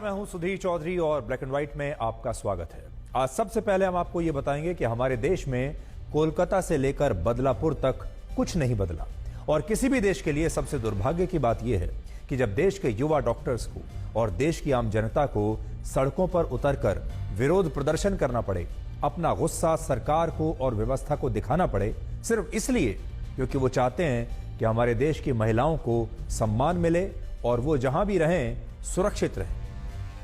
मैं हूं सुधीर चौधरी और ब्लैक एंड व्हाइट में आपका स्वागत है। आज सबसे पहले हम आपको यह बताएंगे कि हमारे देश में कोलकाता से लेकर बदलापुर तक कुछ नहीं बदला। और किसी भी देश के लिए सबसे दुर्भाग्य की बात यह है कि जब देश के युवा डॉक्टर्स को और देश की आम जनता को सड़कों पर उतरकर विरोध प्रदर्शन करना पड़े, अपना गुस्सा सरकार को और व्यवस्था को दिखाना पड़े, सिर्फ इसलिए क्योंकि वो चाहते हैं कि हमारे देश की महिलाओं को सम्मान मिले और वो जहां भी रहें सुरक्षित रहें।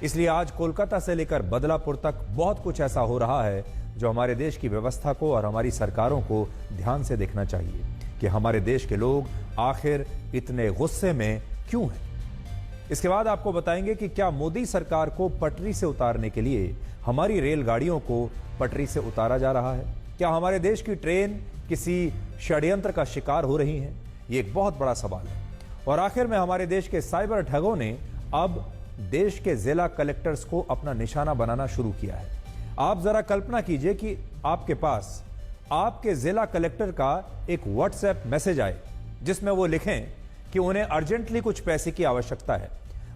इसलिए आज कोलकाता से लेकर बदलापुर तक बहुत कुछ ऐसा हो रहा है जो हमारे देश की व्यवस्था को और हमारी सरकारों को ध्यान से देखना चाहिए कि हमारे देश के लोग आखिर इतने गुस्से में क्यों हैं। इसके बाद आपको बताएंगे कि क्या मोदी सरकार को पटरी से उतारने के लिए हमारी रेलगाड़ियों को पटरी से उतारा जा रहा है। क्या हमारे देश की ट्रेन किसी षड्यंत्र का शिकार हो रही है? ये एक बहुत बड़ा सवाल है। और आखिर में हमारे देश के साइबर ठगों ने अब देश के जिला कलेक्टर्स को अपना निशाना बनाना शुरू किया है। आप जरा कल्पना कीजिए कि आपके पास आपके जिला कलेक्टर का एक व्हाट्सएप मैसेज आए जिसमें वो लिखें कि उन्हें अर्जेंटली कुछ पैसे की आवश्यकता है।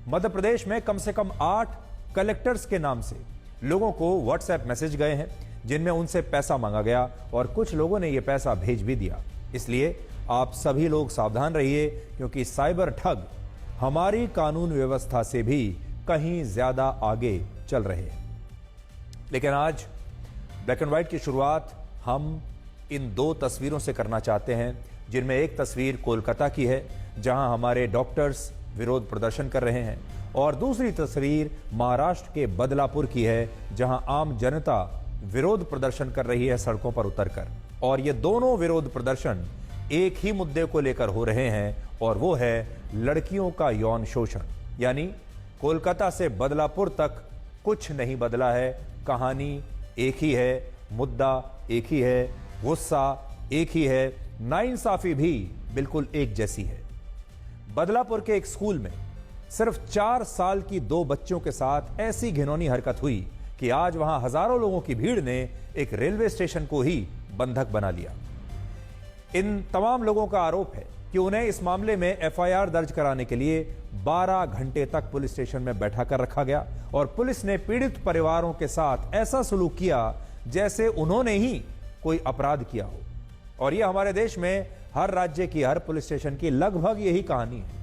मध्य प्रदेश में कम से कम 8 कलेक्टर्स के नाम से लोगों को व्हाट्सएप मैसेज गए हैं जिनमें उनसे पैसा मांगा गया और कुछ लोगों ने यह पैसा भेज भी दिया। इसलिए आप सभी लोग सावधान रहिए क्योंकि साइबर ठग हमारी कानून व्यवस्था से भी कहीं ज्यादा आगे चल रहे हैं। लेकिन आज ब्लैक एंड व्हाइट की शुरुआत हम इन 2 तस्वीरों से करना चाहते हैं, जिनमें एक तस्वीर कोलकाता की है जहां हमारे डॉक्टर्स विरोध प्रदर्शन कर रहे हैं और दूसरी तस्वीर महाराष्ट्र के बदलापुर की है जहां आम जनता विरोध प्रदर्शन कर रही है सड़कों पर उतरकर। और ये दोनों विरोध प्रदर्शन एक ही मुद्दे को लेकर हो रहे हैं और वो है लड़कियों का यौन शोषण। यानी कोलकाता से बदलापुर तक कुछ नहीं बदला है, कहानी एक ही है, मुद्दा एक ही है, गुस्सा एक ही है, नाइंसाफी भी बिल्कुल एक जैसी है। बदलापुर के एक स्कूल में सिर्फ 4 साल की 2 बच्चों के साथ ऐसी घिनौनी हरकत हुई कि आज वहां हजारों लोगों की भीड़ ने एक रेलवे स्टेशन को ही बंधक बना लिया। इन तमाम लोगों का आरोप है कि उन्हें इस मामले में एफआईआर दर्ज कराने के लिए 12 घंटे तक पुलिस स्टेशन में बैठा कर रखा गया और पुलिस ने पीड़ित परिवारों के साथ ऐसा सलूक किया जैसे उन्होंने ही कोई अपराध किया हो। और यह हमारे देश में हर राज्य की हर पुलिस स्टेशन की लगभग यही कहानी है।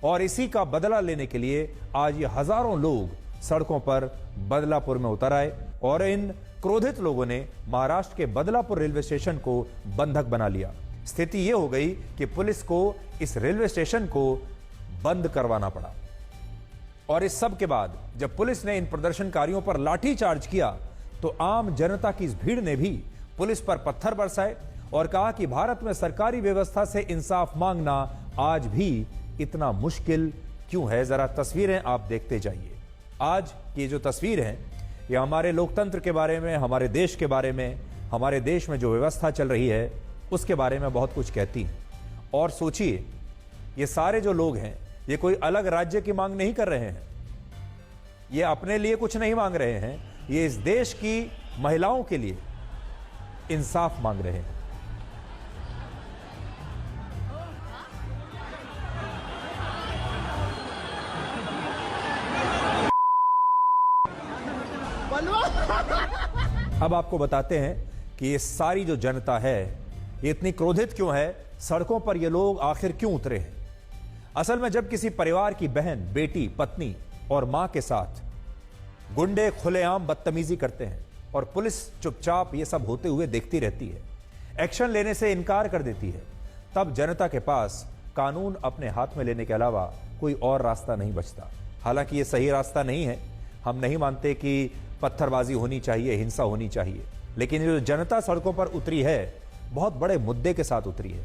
और इसी का बदला लेने के लिए आज ये हजारों लोग सड़कों पर बदलापुर में उतर आए और इन क्रोधित लोगों ने महाराष्ट्र के बदलापुर रेलवे स्टेशन को बंधक बना लिया। स्थिति यह हो गई कि पुलिस को इस रेलवे स्टेशन को बंद करवाना पड़ा। और इस सब के बाद जब पुलिस ने इन प्रदर्शनकारियों पर लाठी चार्ज किया तो आम जनता की इस भीड़ ने भी पुलिस पर पत्थर बरसाए और कहा कि भारत में सरकारी व्यवस्था से इंसाफ मांगना आज भी इतना मुश्किल क्यों है। जरा तस्वीरें आप देखते जाइए। आज की जो तस्वीर है यह हमारे लोकतंत्र के बारे में, हमारे देश के बारे में, हमारे देश में जो व्यवस्था चल रही है उसके बारे में बहुत कुछ कहती है। और सोचिए, ये सारे जो लोग हैं ये कोई अलग राज्य की मांग नहीं कर रहे हैं, ये अपने लिए कुछ नहीं मांग रहे हैं, ये इस देश की महिलाओं के लिए इंसाफ मांग रहे हैं। अब आपको बताते हैं कि ये सारी जो जनता है ये इतनी क्रोधित क्यों है, सड़कों पर ये लोग आखिर क्यों उतरे हैं। असल में जब किसी परिवार की बहन, बेटी, पत्नी और मां के साथ गुंडे खुलेआम बदतमीजी करते हैं और पुलिस चुपचाप ये सब होते हुए देखती रहती है, एक्शन लेने से इनकार कर देती है, तब जनता के पास कानून अपने हाथ में लेने के अलावा कोई और रास्ता नहीं बचता। हालांकि ये सही रास्ता नहीं है, हम नहीं मानते कि पत्थरबाजी होनी चाहिए, हिंसा होनी चाहिए, लेकिन जो जनता सड़कों पर उतरी है बहुत बड़े मुद्दे के साथ उतरी है।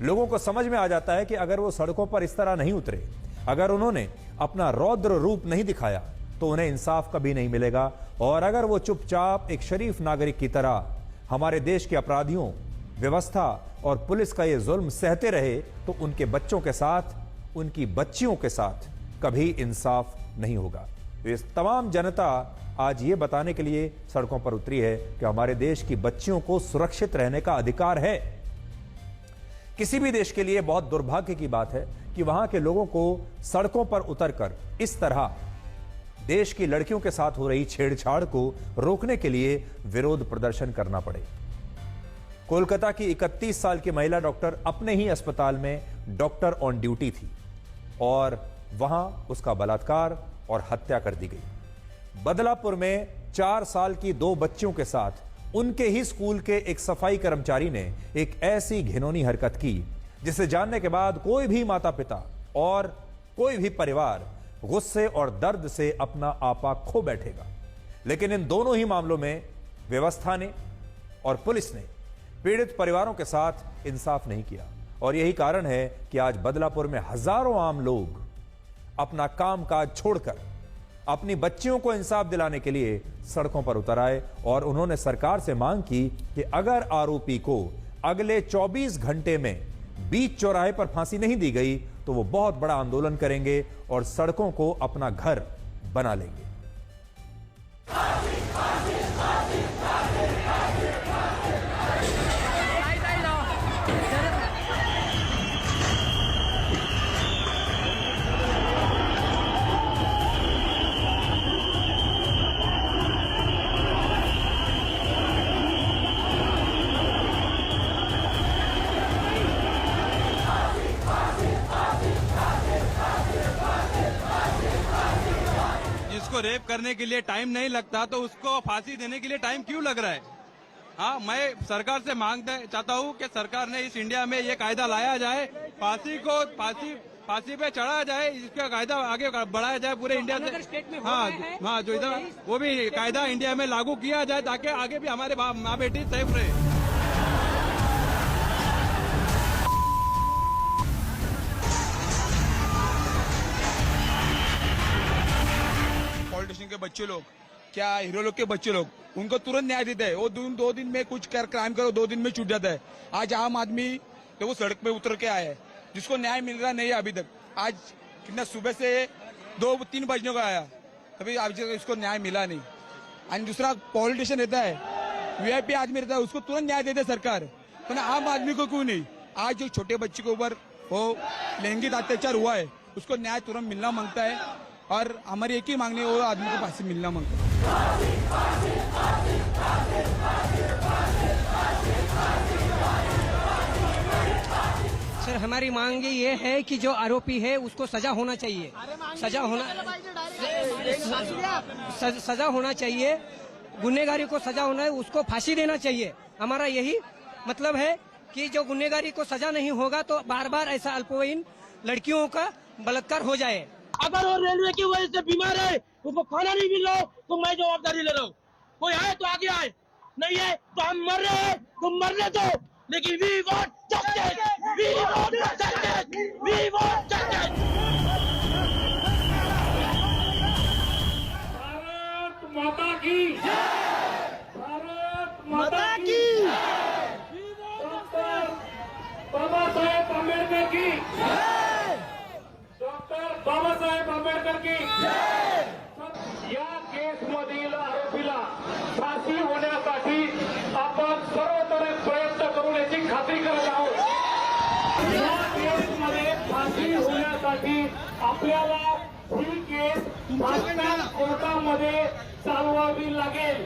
लोगों को समझ में आ जाता है कि अगर वो सड़कों पर इस तरह नहीं उतरे, अगर उन्होंने अपना रौद्र रूप नहीं दिखाया तो उन्हें इंसाफ कभी नहीं मिलेगा। और अगर वो चुपचाप एक शरीफ नागरिक की तरह हमारे देश के अपराधियों, व्यवस्था और पुलिस का ये जुल्म सहते रहे तो उनके बच्चों के साथ, उनकी बच्चियों के साथ कभी इंसाफ नहीं होगा। तो ये तमाम जनता आज ये बताने के लिए सड़कों पर उतरी है कि हमारे देश की बच्चियों को सुरक्षित रहने का अधिकार है। किसी भी देश के लिए बहुत दुर्भाग्य की बात है कि वहां के लोगों को सड़कों पर उतरकर इस तरह देश की लड़कियों के साथ हो रही छेड़छाड़ को रोकने के लिए विरोध प्रदर्शन करना पड़े। कोलकाता की 31 साल की महिला डॉक्टर अपने ही अस्पताल में डॉक्टर ऑन ड्यूटी थी और वहां उसका बलात्कार और हत्या कर दी गई। बदलापुर में 4 साल की 2 बच्चियों के साथ उनके ही स्कूल के एक सफाई कर्मचारी ने एक ऐसी घिनौनी हरकत की जिसे जानने के बाद कोई भी माता पिता और कोई भी परिवार गुस्से और दर्द से अपना आपा खो बैठेगा। लेकिन इन दोनों ही मामलों में व्यवस्था ने और पुलिस ने पीड़ित परिवारों के साथ इंसाफ नहीं किया और यही कारण है कि आज बदलापुर में हजारों आम लोग अपना कामकाज छोड़कर अपनी बच्चियों को इंसाफ दिलाने के लिए सड़कों पर उतर आए और उन्होंने सरकार से मांग की कि अगर आरोपी को अगले 24 घंटे में बीच चौराहे पर फांसी नहीं दी गई तो वो बहुत बड़ा आंदोलन करेंगे और सड़कों को अपना घर बना लेंगे। जिसको रेप करने के लिए टाइम नहीं लगता तो उसको फांसी देने के लिए टाइम क्यों लग रहा है? हाँ, मैं सरकार से मांगना चाहता हूँ कि सरकार ने इस इंडिया में ये कायदा लाया जाए, फांसी पे चढ़ाया जाए, इसका कायदा आगे बढ़ाया जाए पूरे इंडिया से। हाँ, जो इधर वो भी कायदा इंडिया में लागू किया जाए ताकि आगे भी हमारे माँ बेटी सेफ रहे। पॉलिटिशियन के बच्चे लोग, क्या हीरो लोग के बच्चे लोग, उनको तुरंत न्याय देते हैं। वो 2 दिन में कुछ क्राइम करो 2 दिन में छूट जाता है। आज आम आदमी तो वो सड़क पे उतर के आया है, जिसको न्याय मिल रहा नहीं है अभी तक। आज कितना सुबह से 2-3 बजने को आया, अभी अभी तक इसको न्याय मिला नहीं। और दूसरा पॉलिटिशियन रहता है, वीआईपी आदमी रहता है, उसको तुरंत न्याय देते सरकार, तो आम आदमी को क्यों नहीं? आज जो छोटे बच्चे के ऊपर वो लैंगिक अत्याचार हुआ है उसको न्याय तुरंत मिलना मांगता है और हमारी एक ही मांगनी है, वो आदमी को फांसी मिलना मांगता है। सर, हमारी मांग ये है कि जो आरोपी है उसको सजा होना चाहिए, सजा होना चाहिए, गुनहगारी को सजा होना है, उसको फांसी देना चाहिए। हमारा यही मतलब है कि जो गुनहगारी को सजा नहीं होगा तो बार बार ऐसा अल्पवयीन लड़कियों का बलात्कार हो जाए। अगर वो रेलवे की वजह से बीमार है, उसको खाना नहीं मिल रहा हो तो मैं जवाबदारी ले रहा हूँ। कोई है तो आगे आए, नहीं है तो हम मर रहे हैं तो मरने दो, लेकिन we want justice, we want justice, we want justice. Bharat Mata की जय, भारत माता की डॉक्टर बाबा साहेब अम्बेडकर की जय, डॉक्टर बाबा साहेब अम्बेडकर की जय। या केसमधील आरोपीला फाशी होण्यासाठी आपण सर्वतोरे प्रयत्न करून याची खात्री करत आहोत। या केसमध्ये फाशी होण्यासाठी आपल्याला ही केस फास्टट्रॅक कोर्टामध्ये चालवावी लागेल।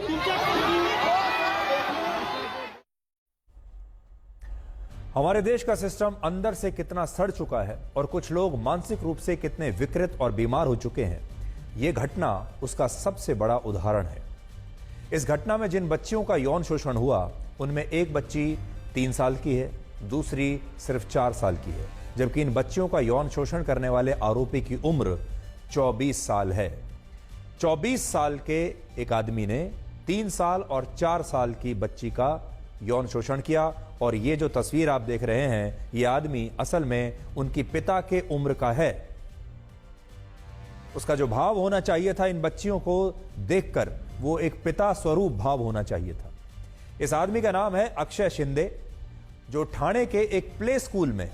हमारे देश का सिस्टम अंदर से कितना सड़ चुका है और कुछ लोग मानसिक रूप से कितने विकृत और बीमार हो चुके हैं, यह घटना उसका सबसे बड़ा उदाहरण है। इस घटना में जिन बच्चियों का यौन शोषण हुआ उनमें एक बच्ची 3 साल की है, दूसरी सिर्फ 4 साल की है, जबकि इन बच्चियों का यौन शोषण करने वाले आरोपी की उम्र 24 साल है। 24 साल के एक आदमी ने 3 साल और 4 साल की बच्ची का यौन शोषण किया और ये जो तस्वीर आप देख रहे हैं, ये आदमी असल में उनकी पिता के उम्र का है। उसका जो भाव होना चाहिए था इन बच्चियों को देखकर, वो एक पिता स्वरूप भाव होना चाहिए था। इस आदमी का नाम है अक्षय शिंदे, जो ठाणे के एक प्ले स्कूल में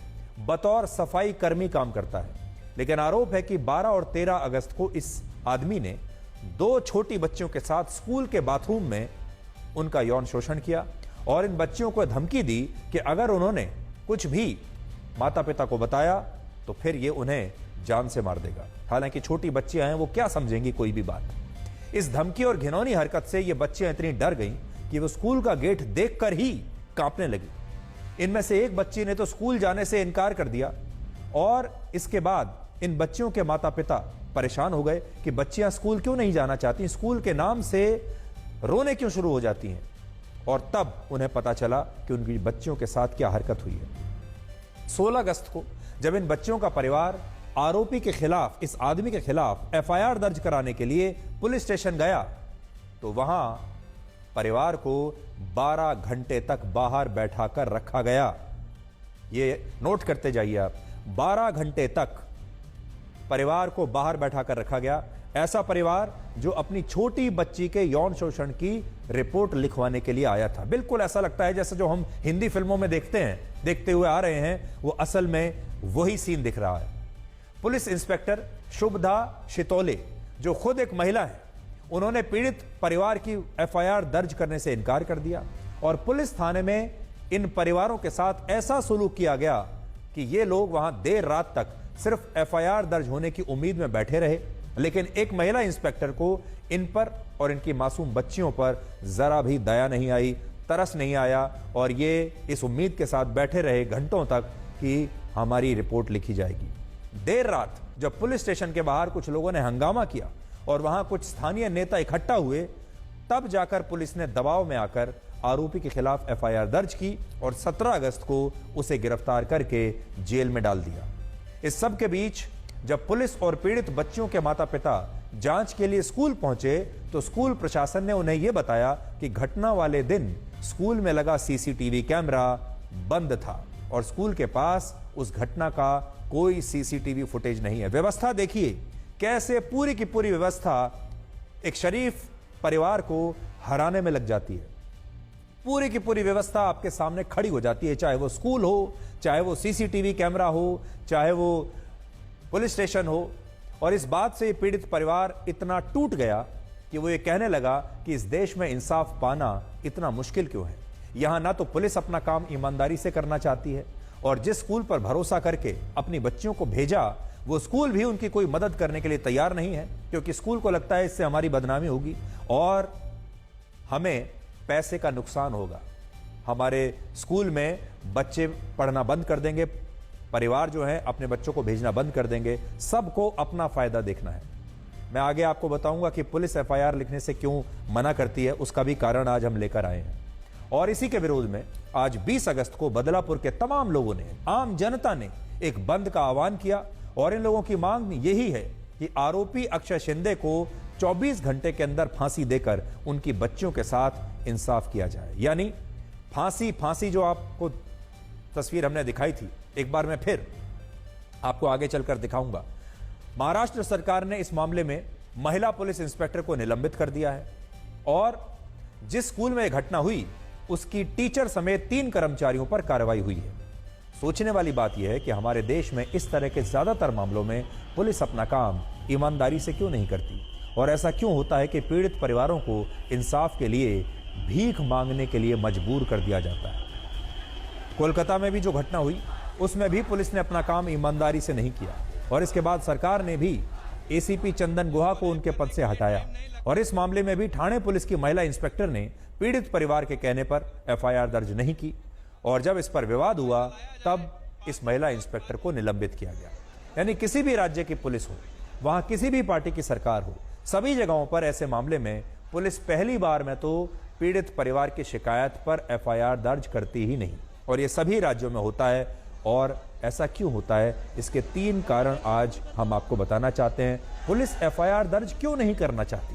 बतौर सफाई कर्मी काम करता है। लेकिन आरोप है कि 12 और 13 अगस्त को इस आदमी ने 2 छोटी बच्चियों के साथ स्कूल के बाथरूम में उनका यौन शोषण किया और इन बच्चियों को धमकी दी कि अगर उन्होंने कुछ भी माता पिता को बताया तो फिर ये उन्हें जान से मार देगा। हालांकि छोटी बच्चियां हैं, वो क्या समझेंगी कोई भी बात। इस धमकी और घिनौनी हरकत से ये बच्चियां इतनी डर गईं कि वो स्कूल का गेट देखकर ही कांपने लगी। इनमें से एक बच्ची ने तो स्कूल जाने से इनकार कर दिया और इसके बाद इन बच्चियों के माता पिता परेशान हो गए कि बच्चियां स्कूल क्यों नहीं जाना चाहती, स्कूल के नाम से रोने क्यों शुरू हो जाती हैं। और तब उन्हें पता चला कि उनकी बच्चियों के साथ क्या हरकत हुई है। 16 अगस्त को जब इन बच्चियों का परिवार आरोपी के खिलाफ, इस आदमी के खिलाफ एफआईआर दर्ज कराने के लिए पुलिस स्टेशन गया तो वहां परिवार को 12 घंटे तक बाहर बैठाकर रखा गया। ये नोट करते जाइए आप, 12 घंटे तक परिवार को बाहर बैठाकर रखा गया। ऐसा परिवार जो अपनी छोटी बच्ची के यौन शोषण की रिपोर्ट लिखवाने के लिए आया था। बिल्कुल ऐसा लगता है जैसे जो हम हिंदी फिल्मों में देखते हुए आ रहे हैं, वो असल में वही सीन दिख रहा है। पुलिस इंस्पेक्टर शुभदा शितोले, जो खुद एक महिला है, उन्होंने पीड़ित परिवार की एफआईआर दर्ज करने से इनकार कर दिया और पुलिस थाने में इन परिवारों के साथ ऐसा सुलूक किया गया कि ये लोग वहां देर रात तक सिर्फ एफआईआर दर्ज होने की उम्मीद में बैठे रहे। लेकिन एक महिला इंस्पेक्टर को इन पर और इनकी मासूम बच्चियों पर जरा भी दया नहीं आई, तरस नहीं आया और ये इस उम्मीद के साथ बैठे रहे घंटों तक कि हमारी रिपोर्ट लिखी जाएगी। देर रात जब पुलिस स्टेशन के बाहर कुछ लोगों ने हंगामा किया और वहां कुछ स्थानीय नेता इकट्ठा हुए, तब जाकर पुलिस ने दबाव में आकर आरोपी के खिलाफ एफआईआर दर्ज की और 17 अगस्त को उसे गिरफ्तार करके जेल में डाल दिया। इस सब के बीच जब पुलिस और पीड़ित बच्चियों के माता पिता जांच के लिए स्कूल पहुंचे तो स्कूल प्रशासन ने उन्हें यह बताया कि घटना वाले दिन स्कूल में लगा सीसीटीवी कैमरा बंद था और स्कूल के पास उस घटना का कोई सीसीटीवी फुटेज नहीं है। व्यवस्था देखिए कैसे पूरी की पूरी व्यवस्था एक शरीफ परिवार को हराने में लग जाती है। पूरी की पूरी व्यवस्था आपके सामने खड़ी हो जाती है, चाहे वो स्कूल हो, चाहे वो सीसीटीवी कैमरा हो, चाहे वो पुलिस स्टेशन हो। और इस बात से पीड़ित परिवार इतना टूट गया कि वो ये कहने लगा कि इस देश में इंसाफ पाना इतना मुश्किल क्यों है। यहां ना तो पुलिस अपना काम ईमानदारी से करना चाहती है और जिस स्कूल पर भरोसा करके अपनी बच्चियों को भेजा, वो स्कूल भी उनकी कोई मदद करने के लिए तैयार नहीं है, क्योंकि स्कूल को लगता है इससे हमारी बदनामी होगी और हमें पैसे का नुकसान होगा। हमारे स्कूल में बच्चे पढ़ना बंद कर देंगे, परिवार जो है अपने बच्चों को भेजना बंद कर देंगे, सबको अपना फायदा देखना है। मैं आगे आपको बताऊंगा कि पुलिस एफआईआर लिखने से क्यों मना करती है, उसका भी कारण आज हम लेकर आए हैं। और इसी के विरोध में आज 20 अगस्त को बदलापुर के तमाम लोगों ने, आम जनता ने एक बंद का आह्वान किया और इन लोगों की मांग यही है कि आरोपी अक्षय शिंदे को 24 घंटे के अंदर फांसी देकर उनकी बच्चियों के साथ इंसाफ किया जाए। यानी फांसी जो आपको तस्वीर हमने दिखाई थी, एक बार मैं फिर आपको आगे चलकर दिखाऊंगा। महाराष्ट्र सरकार ने इस मामले में महिला पुलिस इंस्पेक्टर को निलंबित कर दिया है और जिस स्कूल में यह घटना हुई उसकी टीचर समेत 3 कर्मचारियों पर कार्रवाई हुई है। सोचने वाली बात यह है कि हमारे देश में इस तरह के ज्यादातर मामलों में पुलिस अपना काम ईमानदारी से क्यों नहीं करती और ऐसा क्यों होता है कि पीड़ित परिवारों को इंसाफ के लिए भीख मांगने के लिए मजबूर कर दिया जाता है। कोलकाता में भी जो घटना हुई उसमें भी पुलिस ने अपना काम ईमानदारी से नहीं किया और इसके बाद सरकार ने भी एसीपी चंदन गुहा को उनके पद से हटाया और इस मामले में भी ठाणे पुलिस की महिला इंस्पेक्टर ने पीड़ित परिवार के कहने पर एफआईआर दर्ज नहीं की और जब इस पर विवाद हुआ तब इस महिला इंस्पेक्टर को निलंबित किया गया। यानी किसी भी राज्य की पुलिस हो, वहां किसी भी पार्टी की सरकार हो, सभी जगहों पर ऐसे मामले में पुलिस पहली बार में तो पीड़ित परिवार की शिकायत पर एफआईआर दर्ज करती ही नहीं और ये सभी राज्यों में होता है। और ऐसा क्यों होता है, इसके 3 कारण आज हम आपको बताना चाहते हैं। पुलिस एफआईआर दर्ज क्यों नहीं करना चाहती?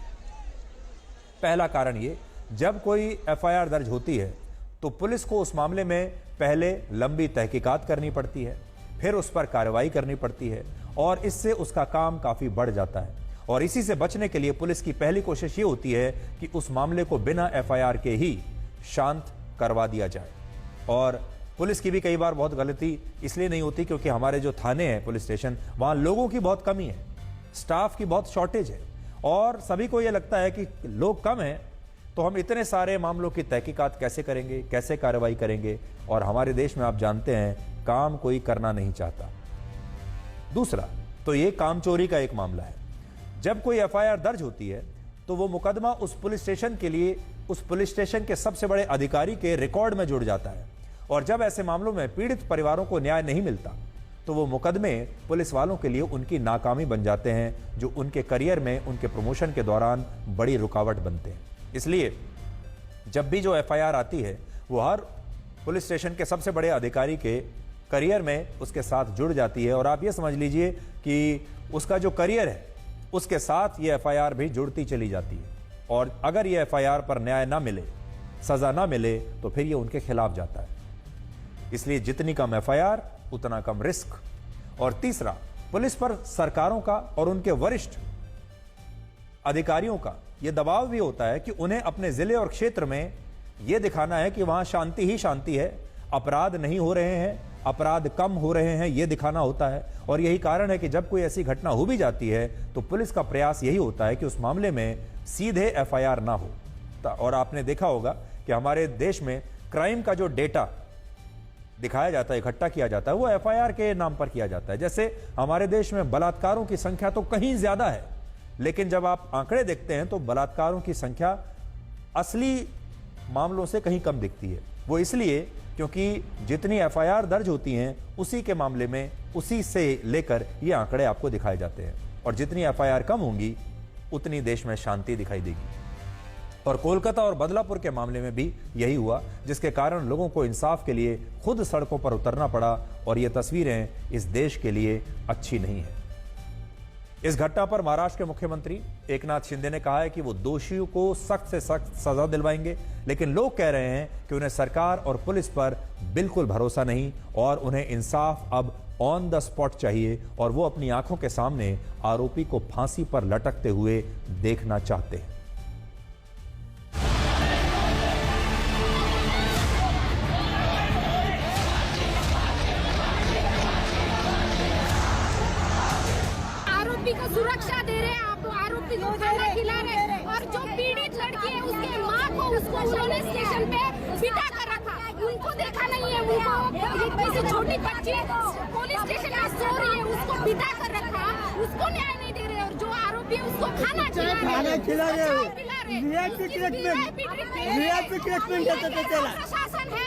पहला कारण ये, जब कोई एफआईआर दर्ज होती है तो पुलिस को उस मामले में पहले लंबी तहकीकात करनी पड़ती है, फिर उस पर कार्रवाई करनी पड़ती है और इससे उसका काम काफी बढ़ जाता है। और इसी से बचने के लिए पुलिस की पहली कोशिश ये होती है कि उस मामले को बिना एफआईआर के ही शांत करवा दिया जाए। और पुलिस की भी कई बार बहुत गलती इसलिए नहीं होती क्योंकि हमारे जो थाने हैं, पुलिस स्टेशन, वहां लोगों की बहुत कमी है, स्टाफ की बहुत शॉर्टेज है और सभी को यह लगता है कि लोग कम हैं तो हम इतने सारे मामलों की तहकीकात कैसे करेंगे, कैसे कार्रवाई करेंगे। और हमारे देश में आप जानते हैं काम कोई करना नहीं चाहता। दूसरा, तो ये कामचोरी का एक मामला है। जब कोई एफआईआर दर्ज होती है तो वो मुकदमा उस पुलिस स्टेशन के लिए उस पुलिस स्टेशन के सबसे बड़े अधिकारी के रिकॉर्ड में जुड़ जाता है, और जब ऐसे मामलों में पीड़ित परिवारों को न्याय नहीं मिलता तो वो मुकदमे पुलिस वालों के लिए उनकी नाकामी बन जाते हैं, जो उनके करियर में उनके प्रमोशन के दौरान बड़ी रुकावट बनते हैं। इसलिए जब भी जो एफआईआर आती है वो हर पुलिस स्टेशन के सबसे बड़े अधिकारी के करियर में उसके साथ जुड़ जाती है, और आप ये समझ लीजिए कि उसका जो करियर है उसके साथ ये एफआईआर भी जुड़ती चली जाती है, और अगर ये एफआईआर पर न्याय ना मिले, सजा ना मिले, तो फिर ये उनके खिलाफ जाता है। इसलिए जितनी कम एफआईआर उतना कम रिस्क। और तीसरा, पुलिस पर सरकारों का और उनके वरिष्ठ अधिकारियों का यह दबाव भी होता है कि उन्हें अपने जिले और क्षेत्र में यह दिखाना है कि वहां शांति ही शांति है, अपराध नहीं हो रहे हैं, अपराध कम हो रहे हैं, यह दिखाना होता है। और यही कारण है कि जब कोई ऐसी घटना हो भी जाती है तो पुलिस का प्रयास यही होता है कि उस मामले में सीधे एफआईआर ना हो। और आपने देखा होगा कि हमारे देश में क्राइम का जो डेटा दिखाया जाता है, इकट्ठा किया जाता है, वो एफआईआर के नाम पर किया जाता है। जैसे हमारे देश में बलात्कारों की संख्या तो कहीं ज्यादा है, लेकिन जब आप आंकड़े देखते हैं तो बलात्कारों की संख्या असली मामलों से कहीं कम दिखती है। वो इसलिए क्योंकि जितनी एफआईआर दर्ज होती हैं उसी के मामले में उसी से लेकर ये आंकड़े आपको दिखाए जाते हैं, और जितनी एफआईआर कम होंगी उतनी देश में शांति दिखाई देगी। और कोलकाता और बदलापुर के मामले में भी यही हुआ, जिसके कारण लोगों को इंसाफ के लिए खुद सड़कों पर उतरना पड़ा, और ये तस्वीरें इस देश के लिए अच्छी नहीं है। इस घटना पर महाराष्ट्र के मुख्यमंत्री एकनाथ शिंदे ने कहा है कि वो दोषियों को सख्त से सख्त सजा दिलवाएंगे, लेकिन लोग कह रहे हैं कि उन्हें सरकार और पुलिस पर बिल्कुल भरोसा नहीं, और उन्हें इंसाफ अब ऑन द स्पॉट चाहिए, और वो अपनी आंखों के सामने आरोपी को फांसी पर लटकते हुए देखना चाहते हैं। को सुरक्षा दे रहे हैं, आप आरोपी को खाना खिला रहे हैं, और जो पीड़ित लड़की है उसके माँ को उसको उन्होंने स्टेशन पे बिठा कर रखा, उनको देखा नहीं है। उनको किसी छोटी बच्ची पुलिस स्टेशन में सो रही है, उसको बिठा कर रखा, उसको न्याय नहीं दे रहे, और जो आरोपी है उसको खाना खिला रहे। प्रशासन है,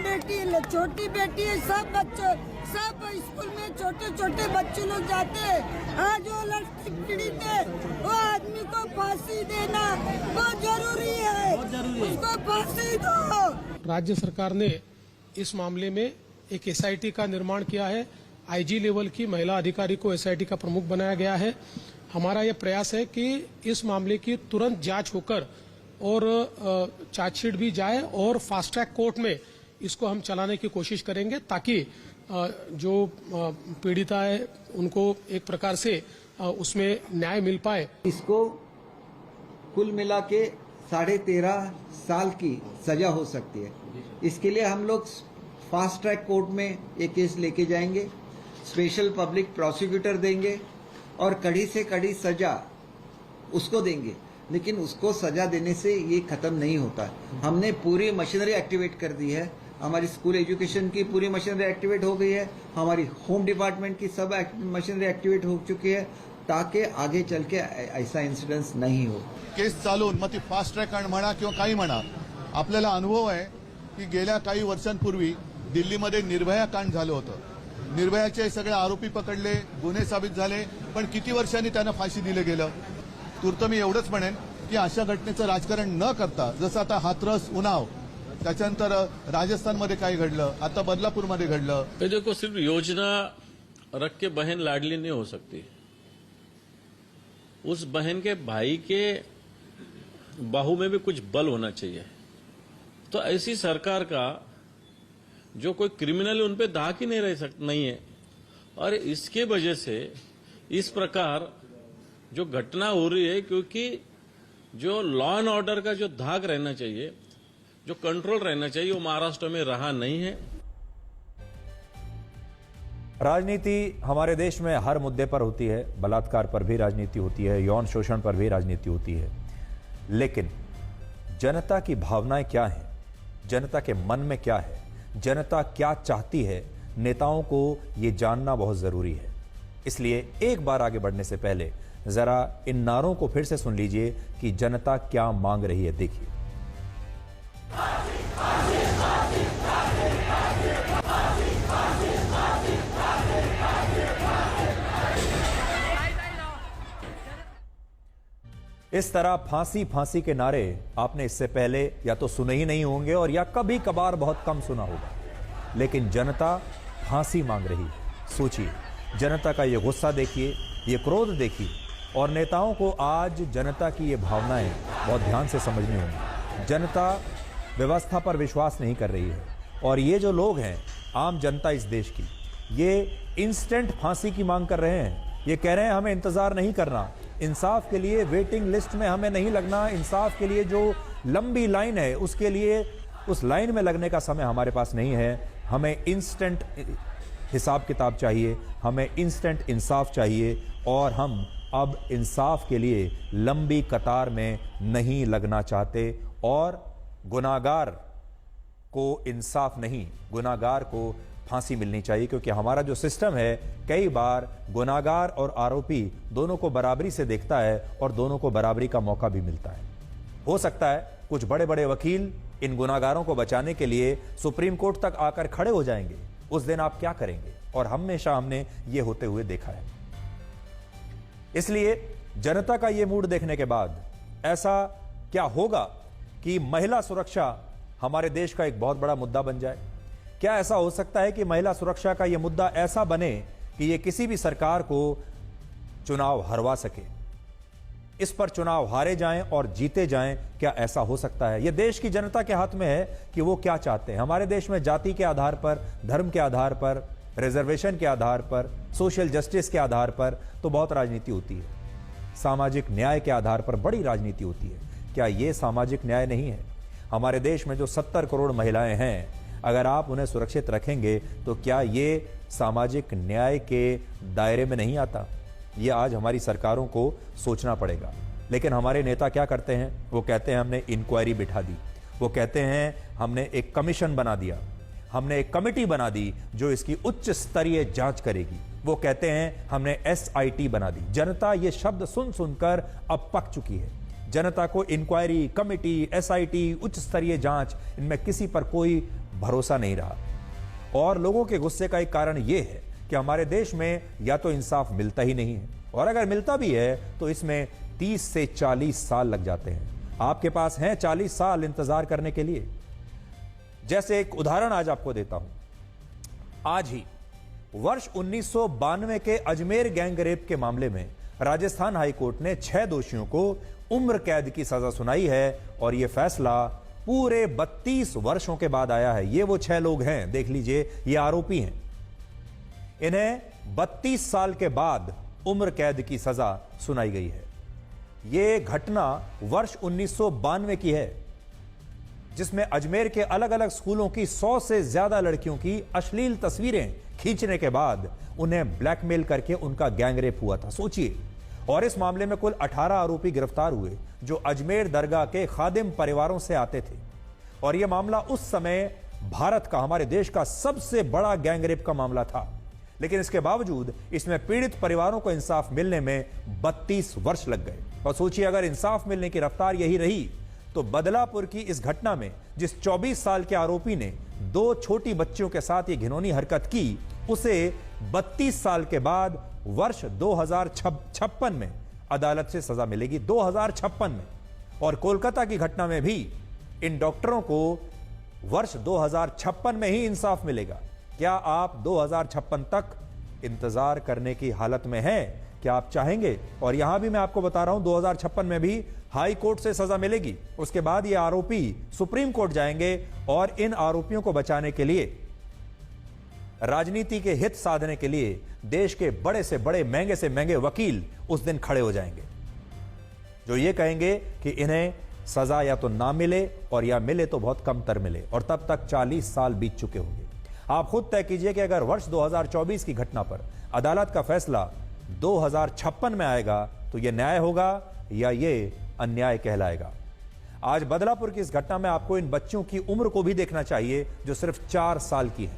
बेटी छोटी बेटी है, सब बच्चों सब स्कूल में छोटे छोटे बच्चे लोग जाते हैं। आज जो लड़की पीड़ित है वो आदमी को फांसी देना बहुत जरूरी है, उसको फांसी दो। राज्य सरकार ने इस मामले में एक एसआईटी का निर्माण किया है। आईजी लेवल की महिला अधिकारी को एसआईटी का प्रमुख बनाया गया है। हमारा यह प्रयास है कि इस मामले की तुरंत जांच होकर और चार्जशीट भी जाए, और फास्ट ट्रैक कोर्ट में इसको हम चलाने की कोशिश करेंगे, ताकि जो पीड़िता है उनको एक प्रकार से उसमें न्याय मिल पाए। इसको कुल मिला के 13.5 साल की सजा हो सकती है। इसके लिए हम लोग फास्ट ट्रैक कोर्ट में ये केस लेके जाएंगे, स्पेशल पब्लिक प्रोसिक्यूटर देंगे, और कड़ी से कड़ी सजा उसको देंगे। लेकिन उसको सजा देने से ये खत्म नहीं होता। हमने पूरी मशीनरी एक्टिवेट कर दी है, हमारी स्कूल एजुकेशन की पूरी मशीनरी एक्टिवेट हो गई है, हमारी होम डिपार्टमेंट की सब मशीनरी एक्टिवेट हो चुकी है, ताकि आगे चल के ऐसा इन्सिडेंस नहीं हो। केस चालून मग ती फास्ट ट्रॅक म्हणा किंवा काही म्हणा, आपल्याला अनुभव आहे की गेल्या काही वर्षांपूर्वी दिल्लीमध्ये निर्भया कांड झालं होतं। निर्भयाचे सगळे आरोपी पकडले, गुन्हे साबित झाले, पण किती वर्षांनी त्यांना फाशी दिलं गेलं। तूर्त मी एवढंच म्हणेन की अशा घटनेचं राजकारण न करता, जसं आता हाथरस उन्नाव, त्याच्यानंतर राजस्थानमध्ये काय घडलं, आता बदलापूरमध्ये घडलं। देखो, सिर्फ योजना रख के बहन लाडली नहीं हो सकती। उस बहन के भाई के बाहू में भी कुछ बल होना चाहिए। तो ऐसी सरकार का जो कोई क्रिमिनल उन पे धाक ही नहीं है, और इसके वजह से इस प्रकार जो घटना हो रही है, क्योंकि जो लॉ एंड ऑर्डर का जो धाक रहना चाहिए, जो कंट्रोल रहना चाहिए, वो महाराष्ट्र में रहा नहीं है। राजनीति हमारे देश में हर मुद्दे पर होती है, बलात्कार पर भी राजनीति होती है, यौन शोषण पर भी राजनीति होती है, लेकिन जनता की भावनाएं क्या हैं, जनता के मन में क्या है, जनता क्या चाहती है, नेताओं को यह जानना बहुत जरूरी है। इसलिए एक बार आगे बढ़ने से पहले जरा इन नारों को फिर से सुन लीजिए कि जनता क्या मांग रही है। देखिए। इस तरह फांसी फांसी के नारे आपने इससे पहले या तो सुने ही नहीं होंगे और या कभी कभार बहुत कम सुना होगा, लेकिन जनता फांसी मांग रही है। सोचिए, जनता का ये गुस्सा देखिए, ये क्रोध देखिए, और नेताओं को आज जनता की ये भावनाएं बहुत ध्यान से समझनी होंगी। जनता व्यवस्था पर विश्वास नहीं कर रही है, और ये जो लोग हैं, आम जनता इस देश की, ये इंस्टेंट फांसी की मांग कर रहे हैं। ये कह रहे हैं हमें इंतजार नहीं करना, इंसाफ के लिए वेटिंग लिस्ट में हमें नहीं लगना, इंसाफ के लिए जो लंबी लाइन है उसके लिए उस लाइन में लगने का समय हमारे पास नहीं है। हमें इंस्टेंट हिसाब किताब चाहिए, हमें इंस्टेंट इंसाफ चाहिए, और हम अब इंसाफ के लिए लंबी कतार में नहीं लगना चाहते। और गुनाहगार को इंसाफ नहीं, गुनाहगार को फांसी मिलनी चाहिए, क्योंकि हमारा जो सिस्टम है कई बार गुनाहगार और आरोपी दोनों को बराबरी से देखता है और दोनों को बराबरी का मौका भी मिलता है। हो सकता है कुछ बड़े बड़े वकील इन गुनाहगारों को बचाने के लिए सुप्रीम कोर्ट तक आकर खड़े हो जाएंगे। उस दिन आप क्या करेंगे? और हमेशा हमने ये होते हुए देखा है। इसलिए जनता का ये मूड देखने के बाद ऐसा क्या होगा कि महिला सुरक्षा हमारे देश का एक बहुत बड़ा मुद्दा बन जाए? क्या ऐसा हो सकता है कि महिला सुरक्षा का यह मुद्दा ऐसा बने कि यह किसी भी सरकार को चुनाव हरवा सके, इस पर चुनाव हारे जाएं और जीते जाएं? क्या ऐसा हो सकता है? यह देश की जनता के हाथ में है कि वो क्या चाहते हैं। हमारे देश में जाति के आधार पर, धर्म के आधार पर, रिजर्वेशन के आधार पर, सोशल जस्टिस के आधार पर तो बहुत राजनीति होती है। सामाजिक न्याय के आधार पर बड़ी राजनीति होती है। क्या यह सामाजिक न्याय नहीं है? हमारे देश में जो 70 करोड़ महिलाएं हैं, अगर आप उन्हें सुरक्षित रखेंगे तो क्या ये सामाजिक न्याय के दायरे में नहीं आता? ये आज हमारी सरकारों को सोचना पड़ेगा। लेकिन हमारे नेता क्या करते हैं? वो कहते हैं हमने इंक्वायरी बिठा दी, वो कहते हैं हमने एक कमीशन बना दिया, हमने एक कमेटी बना दी जो इसकी उच्च स्तरीय जांच करेगी, वो कहते हैं हमने SIT बना दी। जनता ये शब्द सुन सुनकर अब पक चुकी है। जनता को इंक्वायरी, कमेटी, SIT, उच्च स्तरीय जांच, इनमें किसी पर कोई भरोसा नहीं रहा। और लोगों के गुस्से का एक कारण यह है कि हमारे देश में या तो इंसाफ मिलता ही नहीं है, और अगर मिलता भी है तो इसमें 30 से 40 साल लग जाते हैं। आपके पास हैं 40 साल इंतजार करने के लिए। जैसे एक उदाहरण आज आपको देता हूं। आज ही वर्ष 1992 के अजमेर गैंग रेप के मामले में राजस्थान हाईकोर्ट ने 6 दोषियों को उम्र कैद की सजा सुनाई है, और यह फैसला पूरे 32 वर्षों के बाद आया है। ये वो 6 लोग हैं, देख लीजिए, ये आरोपी हैं। इन्हें 32 साल के बाद उम्र कैद की सजा सुनाई गई है। ये घटना वर्ष 1992 की है, जिसमें अजमेर के अलग अलग स्कूलों की 100 से ज्यादा लड़कियों की अश्लील तस्वीरें खींचने के बाद उन्हें ब्लैकमेल करके उनका गैंग रेप हुआ था। सोचिए। और इस मामले में कुल 18 आरोपी गिरफ्तार हुए, जो अजमेर दरगाह के खादिम परिवारों से आते थे। और यह मामला उस समय भारत का, हमारे देश का सबसे बड़ा गैंग रेप का मामला था। लेकिन इसके बावजूद इसमें पीड़ित परिवारों को इंसाफ मिलने में 32 वर्ष लग गए। और सोचिए, अगर इंसाफ मिलने की रफ्तार यही रही तो बदलापुर की इस घटना में जिस 24 साल के आरोपी ने 2 छोटी बच्चियों के साथ ये घिनौनी हरकत की, उसे 32 साल के बाद वर्ष 2056 में अदालत से सजा मिलेगी। 2056 में। और कोलकाता की घटना में भी इन डॉक्टरों को वर्ष 2056 में ही इंसाफ मिलेगा। क्या आप 2056 तक इंतजार करने की हालत में हैं? क्या आप चाहेंगे? और यहां भी मैं आपको बता रहा हूं, 2056 में भी हाई कोर्ट से सजा मिलेगी। उसके बाद ये आरोपी सुप्रीम कोर्ट जाएंगे, और इन आरोपियों को बचाने के लिए, राजनीति के हित साधने के लिए देश के बड़े से बड़े, महंगे से महंगे वकील उस दिन खड़े हो जाएंगे, जो ये कहेंगे कि इन्हें सजा या तो ना मिले, और या मिले तो बहुत कम तर मिले। और तब तक 40 साल बीत चुके होंगे। आप खुद तय कीजिए कि अगर वर्ष 2024 की घटना पर अदालत का फैसला 2056 में आएगा तो यह न्याय होगा या ये अन्याय कहलाएगा। आज बदलापुर की इस घटना में आपको इन बच्चों की उम्र को भी देखना चाहिए, जो सिर्फ 4 साल की है।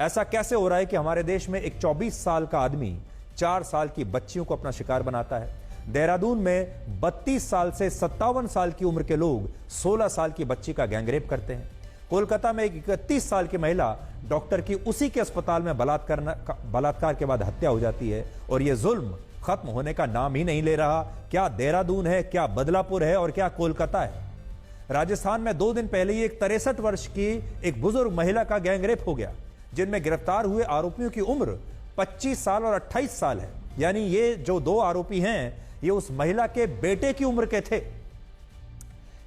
ऐसा कैसे हो रहा है कि हमारे देश में एक 24 साल का आदमी 4 साल की बच्चियों को अपना शिकार बनाता है। देहरादून में 32 साल से 57 साल की उम्र के लोग 16 साल की बच्ची का गैंगरेप करते हैं। कोलकाता में एक 31 साल की महिला डॉक्टर की उसी के अस्पताल में बलात्कार के बाद हत्या हो जाती है और यह जुल्म खत्म होने का नाम ही नहीं ले रहा। क्या देहरादून है, क्या बदलापुर है और क्या कोलकाता है। राजस्थान में 2 दिन पहले ही एक 63 वर्ष की एक बुजुर्ग महिला का गैंगरेप हो गया, जिनमें गिरफ्तार हुए आरोपियों की उम्र 25 साल और 28 साल है। यानी ये जो 2 आरोपी हैं, ये उस महिला के बेटे की उम्र के थे।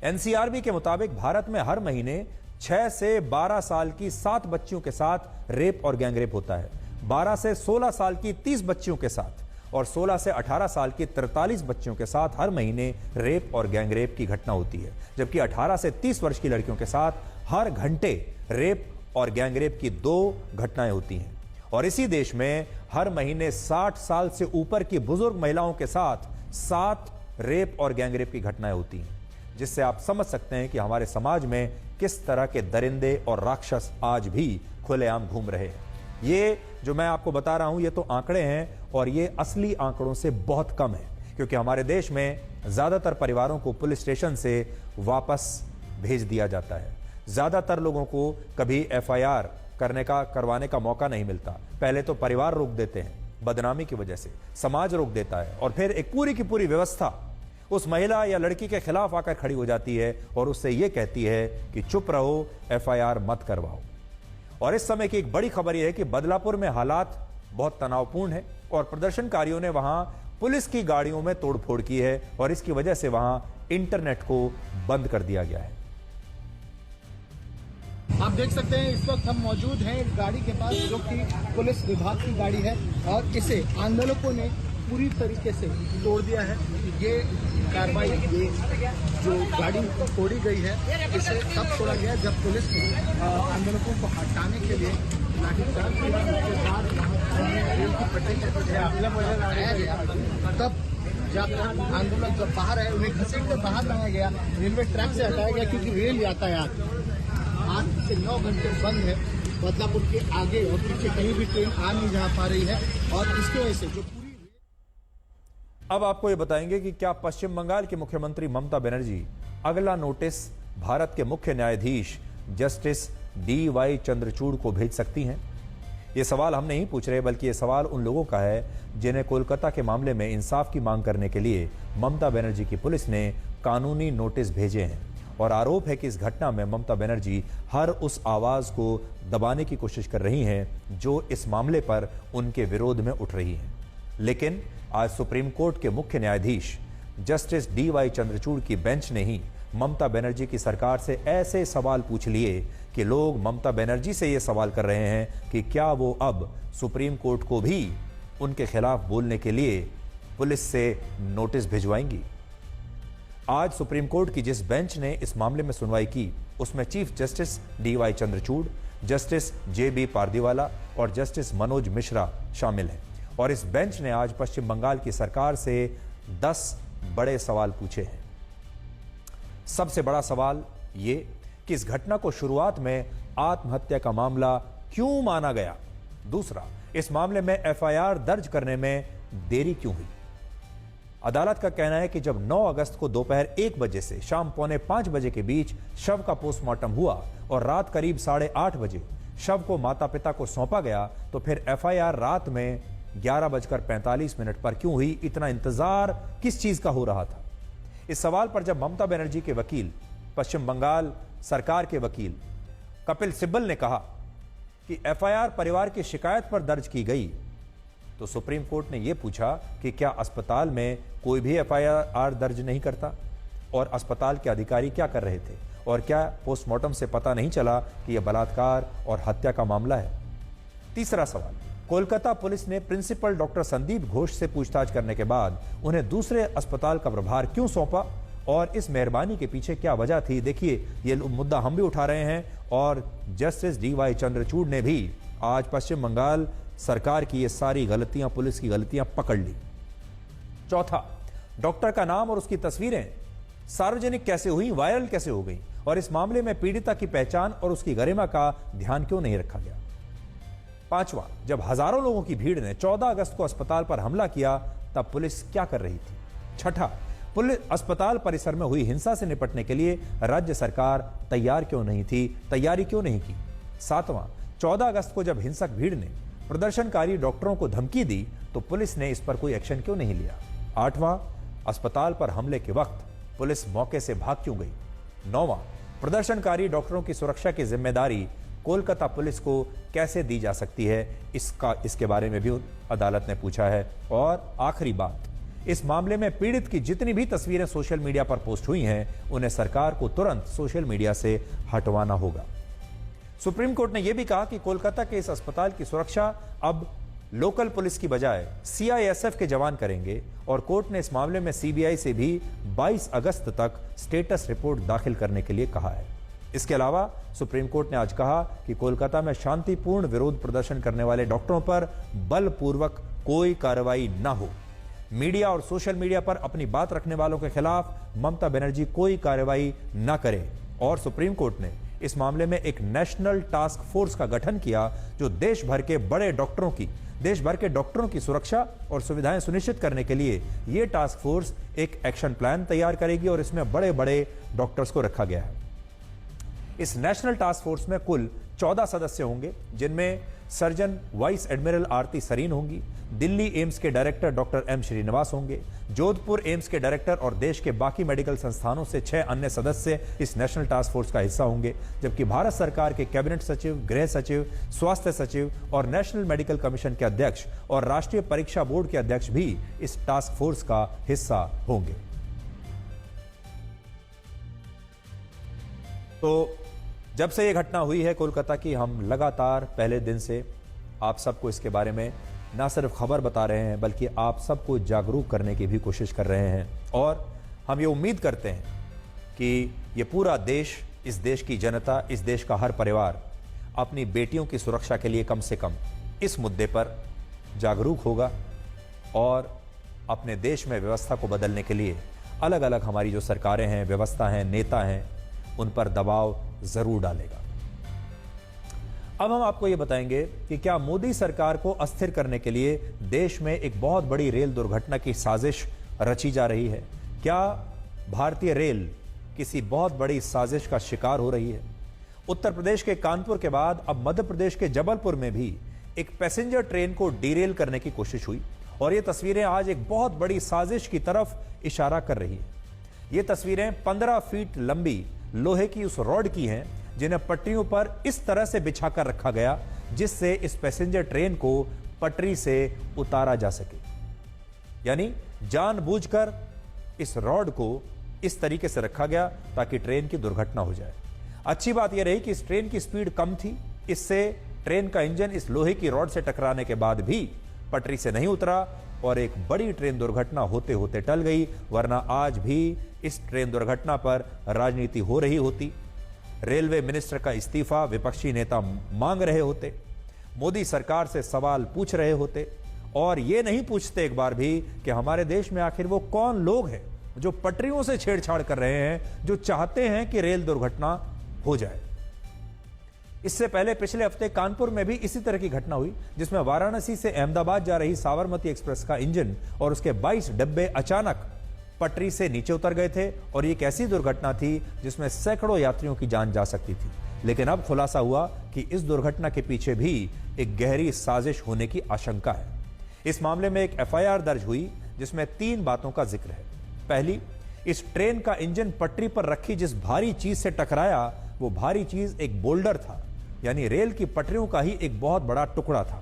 एनसीआरबी के मुताबिक भारत में हर महीने 6 से 12 साल की 7 बच्चियों के साथ रेप और गैंगरेप होता है। 12 से 16 साल की 30 बच्चियों के साथ और 16 से 18 साल की 43 बच्चियों के साथ हर महीने रेप और गैंगरेप की घटना होती है, जबकि 18 से 30 वर्ष की लड़कियों के साथ हर घंटे रेप और गैंगरेप की 2 घटनाएं होती हैं। और इसी देश में हर महीने 60 साल से ऊपर की बुजुर्ग महिलाओं के साथ 7 रेप और गैंगरेप की घटनाएं होती हैं, जिससे आप समझ सकते हैं कि हमारे समाज में किस तरह के दरिंदे और राक्षस आज भी खुलेआम घूम रहे हैं। ये जो मैं आपको बता रहा हूं, ये तो आंकड़े हैं और ये असली आंकड़ों से बहुत कम है, क्योंकि हमारे देश में ज्यादातर परिवारों को पुलिस स्टेशन से वापस भेज दिया जाता है। ज्यादातर लोगों को कभी एफआईआर करवाने का मौका नहीं मिलता। पहले तो परिवार रोक देते हैं, बदनामी की वजह से समाज रोक देता है और फिर एक पूरी की पूरी व्यवस्था उस महिला या लड़की के खिलाफ आकर खड़ी हो जाती है और उससे यह कहती है कि चुप रहो, एफआईआर मत करवाओ। और इस समय की एक बड़ी खबर यह है कि बदलापुर में हालात बहुत तनावपूर्ण है और प्रदर्शनकारियों ने वहां पुलिस की गाड़ियों में तोड़फोड़ की है और इसकी वजह से वहां इंटरनेट को बंद कर दिया गया है। आप देख सकते हैं इस वक्त हम मौजूद हैं एक गाड़ी के पास, जो कि पुलिस विभाग की गाड़ी है और इसे आंदोलकों ने पूरी तरीके से तोड़ दिया है। ये कार्रवाई, ये जो गाड़ी तोड़ी गई है, इसे तब तोड़ा गया जब पुलिस ने आंदोलकों को हटाने के लिए लाठीचार्ज किया। तब जाकर आंदोलक जब बाहर आए, उन्हें घसीट कर बाहर लाया गया, रेलवे ट्रैक से हटाया गया, क्योंकि रेल यातायात 8 से 9 घंटे बंद है। बदलापुर के आगे और पीछे कहीं भी ट्रेन आ नहीं जा पा रही है और इसकी वजह से जो पूरी। अब आपको यह बताएंगे कि क्या पश्चिम बंगाल की मुख्यमंत्री ममता बनर्जी अगला नोटिस भारत के मुख्य न्यायाधीश जस्टिस DY चंद्रचूड़ को भेज सकती हैं। यह सवाल हम नहीं पूछ रहे, बल्कि यह सवाल उन लोगों का है जिन्हें कोलकाता के मामले में इंसाफ की मांग करने के लिए ममता बनर्जी की पुलिस ने कानूनी नोटिस भेजे हैं। और आरोप है कि इस घटना में ममता बनर्जी हर उस आवाज को दबाने की कोशिश कर रही हैं जो इस मामले पर उनके विरोध में उठ रही है। लेकिन आज सुप्रीम कोर्ट के मुख्य न्यायाधीश जस्टिस DY चंद्रचूड़ की बेंच ने ही ममता बनर्जी की सरकार से ऐसे सवाल पूछ लिए कि लोग ममता बनर्जी से यह सवाल कर रहे हैं कि क्या वो अब सुप्रीम कोर्ट को भी उनके खिलाफ बोलने के लिए पुलिस से नोटिस भिजवाएंगी। आज सुप्रीम कोर्ट की जिस बेंच ने इस मामले में सुनवाई की, उसमें chief justice DY Chandrachud, justice JB Pardiwala और जस्टिस मनोज मिश्रा शामिल हैं। और इस बेंच ने आज पश्चिम बंगाल की सरकार से 10 बड़े सवाल पूछे हैं। सबसे बड़ा सवाल ये कि इस घटना को शुरुआत में आत्महत्या का मामला क्यों माना गया। दूसरा, इस मामले में FIR दर्ज करने में देरी क्यों हुई। अदालत का कहना है कि जब 9 अगस्त को दोपहर 1 बजे से शाम 4:45 बजे के बीच शव का पोस्टमार्टम हुआ और रात करीब 8:30 बजे शव को माता पिता को सौंपा गया, तो फिर FIR रात में 11:45 पर क्यों हुई। इतना इंतजार किस चीज का हो रहा था। इस सवाल पर जब ममता बनर्जी के वकील, पश्चिम बंगाल सरकार के वकील कपिल सिब्बल ने कहा कि FIR परिवार की शिकायत पर दर्ज की गई, तो सुप्रीम कोर्ट ने यह पूछा कि क्या अस्पताल में कोई भी FIR दर्ज नहीं करता और अस्पताल के अधिकारी क्या कर रहे थे, और क्या पोस्टमार्टम से पता नहीं चला कि यह बलात्कार और हत्या का मामला है। तीसरा सवाल, कोलकाता पुलिस ने प्रिंसिपल डॉक्टर संदीप घोष से पूछताछ करने के बाद उन्हें दूसरे अस्पताल का प्रभार क्यों सौंपा और इस मेहरबानी के पीछे क्या वजह थी। देखिए, ये मुद्दा हम भी उठा रहे हैं और जस्टिस DY चंद्रचूड़ ने भी आज पश्चिम बंगाल सरकार की ये सारी गलतियां, पुलिस की गलतियां पकड़ ली। चौथा, डॉक्टर का नाम और उसकी तस्वीरें सार्वजनिक कैसे हुई, वायरल कैसे हो गई, और इस मामले में पीड़िता की पहचान और उसकी गरिमा का ध्यान क्यों नहीं रखा गया। पांचवां, जब हजारों लोगों की भीड़ ने 14 अगस्त को अस्पताल पर हमला किया तब पुलिस क्या कर रही थी? छठा, पुलिस अस्पताल परिसर में हुई हिंसा से निपटने के लिए राज्य सरकार तैयार क्यों नहीं थी, तैयारी क्यों नहीं की? सातवां, 14 अगस्त को जब हिंसक भीड़ ने प्रदर्शनकारी डॉक्टरों को धमकी दी तो पुलिस ने इस पर कोई एक्शन क्यों नहीं लिया? आठवां, अस्पताल पर हमले के वक्त पुलिस मौके से भाग क्यों गई? नौवां, प्रदर्शनकारी डॉक्टरों की सुरक्षा की जिम्मेदारी कोलकाता पुलिस को कैसे दी जा सकती है, इसके बारे में भी अदालत ने पूछा है। और आखिरी बात, इस मामले में पीड़ित की जितनी भी तस्वीरें सोशल मीडिया पर पोस्ट हुई हैं उन्हें सरकार को तुरंत सोशल मीडिया से हटवाना होगा। सुप्रीम कोर्ट ने यह भी कहा कि कोलकाता के इस अस्पताल की सुरक्षा अब लोकल पुलिस की बजाय सीआईएसएफ के जवान करेंगे और कोर्ट ने इस मामले में सीबीआई से भी 22 अगस्त तक स्टेटस रिपोर्ट दाखिल करने के लिए कहा है। इसके अलावा सुप्रीम कोर्ट ने आज कहा कि कोलकाता में शांतिपूर्ण विरोध प्रदर्शन करने वाले डॉक्टरों पर बलपूर्वक कोई कार्रवाई न हो। मीडिया और सोशल मीडिया पर अपनी बात रखने वालों के खिलाफ ममता बनर्जी कोई कार्रवाई न करे। और सुप्रीम कोर्ट ने इस मामले में एक नेशनल टास्क फोर्स का गठन किया जो देश भर के डॉक्टरों की सुरक्षा और सुविधाएं सुनिश्चित करने के लिए यह टास्क फोर्स एक एक्शन प्लान तैयार करेगी और इसमें बड़े बड़े डॉक्टर्स को रखा गया है। इस नेशनल टास्क फोर्स में कुल 14 सदस्य होंगे, जिनमें सर्जन वाइस एडमिरल आरती सरीन होंगी, दिल्ली एम्स के डायरेक्टर डॉक्टर एम श्रीनिवास होंगे, जोधपुर एम्स के डायरेक्टर और देश के बाकी मेडिकल संस्थानों से 6 अन्य सदस्य इस नेशनल टास्क फोर्स का हिस्सा होंगे, जबकि भारत सरकार के कैबिनेट सचिव, गृह सचिव, स्वास्थ्य सचिव और नेशनल मेडिकल कमीशन के अध्यक्ष और राष्ट्रीय परीक्षा बोर्ड के अध्यक्ष भी इस टास्क फोर्स का हिस्सा होंगे। तो जब से यह घटना हुई है कोलकाता की, हम लगातार पहले दिन से आप सबको इसके बारे में न सिर्फ खबर बता रहे हैं बल्कि आप सबको जागरूक करने की भी कोशिश कर रहे हैं। और हम ये उम्मीद करते हैं कि ये पूरा देश, इस देश की जनता, इस देश का हर परिवार अपनी बेटियों की सुरक्षा के लिए कम से कम इस मुद्दे पर जागरूक होगा और अपने देश में व्यवस्था को बदलने के लिए अलग अलग हमारी जो सरकारें हैं, व्यवस्था हैं, नेता हैं, उन पर दबाव जरूर डालेगा। अब हम आपको यह बताएंगे कि क्या मोदी सरकार को अस्थिर करने के लिए देश में एक बहुत बड़ी रेल दुर्घटना की साजिश रची जा रही है? क्या भारतीय रेल किसी बहुत बड़ी साजिश का शिकार हो रही है? उत्तर प्रदेश के कानपुर के बाद अब मध्य प्रदेश के जबलपुर में भी एक पैसेंजर ट्रेन को डीरेल करने की कोशिश हुई और ये तस्वीरें आज एक बहुत बड़ी साजिश की तरफ इशारा कर रही है। ये तस्वीरें 15 फीट लंबी लोहे की उस रॉड की हैं जिन्हें पटरियों पर इस तरह से बिछाकर रखा गया जिससे इस पैसेंजर ट्रेन को पटरी से उतारा जा सके। यानी जानबूझकर इस रॉड को इस तरीके से रखा गया ताकि ट्रेन की दुर्घटना हो जाए। अच्छी बात यह रही कि इस ट्रेन की स्पीड कम थी, इससे ट्रेन का इंजन इस लोहे की रॉड से टकराने के बाद भी पटरी से नहीं उतरा और एक बड़ी ट्रेन दुर्घटना होते होते टल गई, वरना आज भी इस ट्रेन दुर्घटना पर राजनीति हो रही होती। रेलवे मिनिस्टर का इस्तीफा विपक्षी नेता मांग रहे होते, मोदी सरकार से सवाल पूछ रहे होते और ये नहीं पूछते एक बार भी कि हमारे देश में आखिर वो कौन लोग हैं जो पटरियों से छेड़छाड़ कर रहे हैं, जो चाहते हैं कि रेल दुर्घटना हो जाए। इससे पहले पिछले हफ्ते कानपुर में भी इसी तरह की घटना हुई जिसमें वाराणसी से अहमदाबाद जा रही साबरमती एक्सप्रेस का इंजन और उसके 22 डब्बे अचानक पटरी से नीचे उतर गए थे और एक ऐसी दुर्घटना थी जिसमें सैकड़ों यात्रियों की जान जा सकती थी। लेकिन अब खुलासा हुआ कि इस दुर्घटना के पीछे भी एक गहरी साजिश होने की आशंका है। इस मामले में एक एफआईआर दर्ज हुई जिसमें 3 बातों का जिक्र है। पहली, इस ट्रेन का इंजन पटरी पर रखी जिस भारी चीज से टकराया वो भारी चीज एक बोल्डर था, यानी रेल की पटरियों का ही एक बहुत बड़ा टुकड़ा था।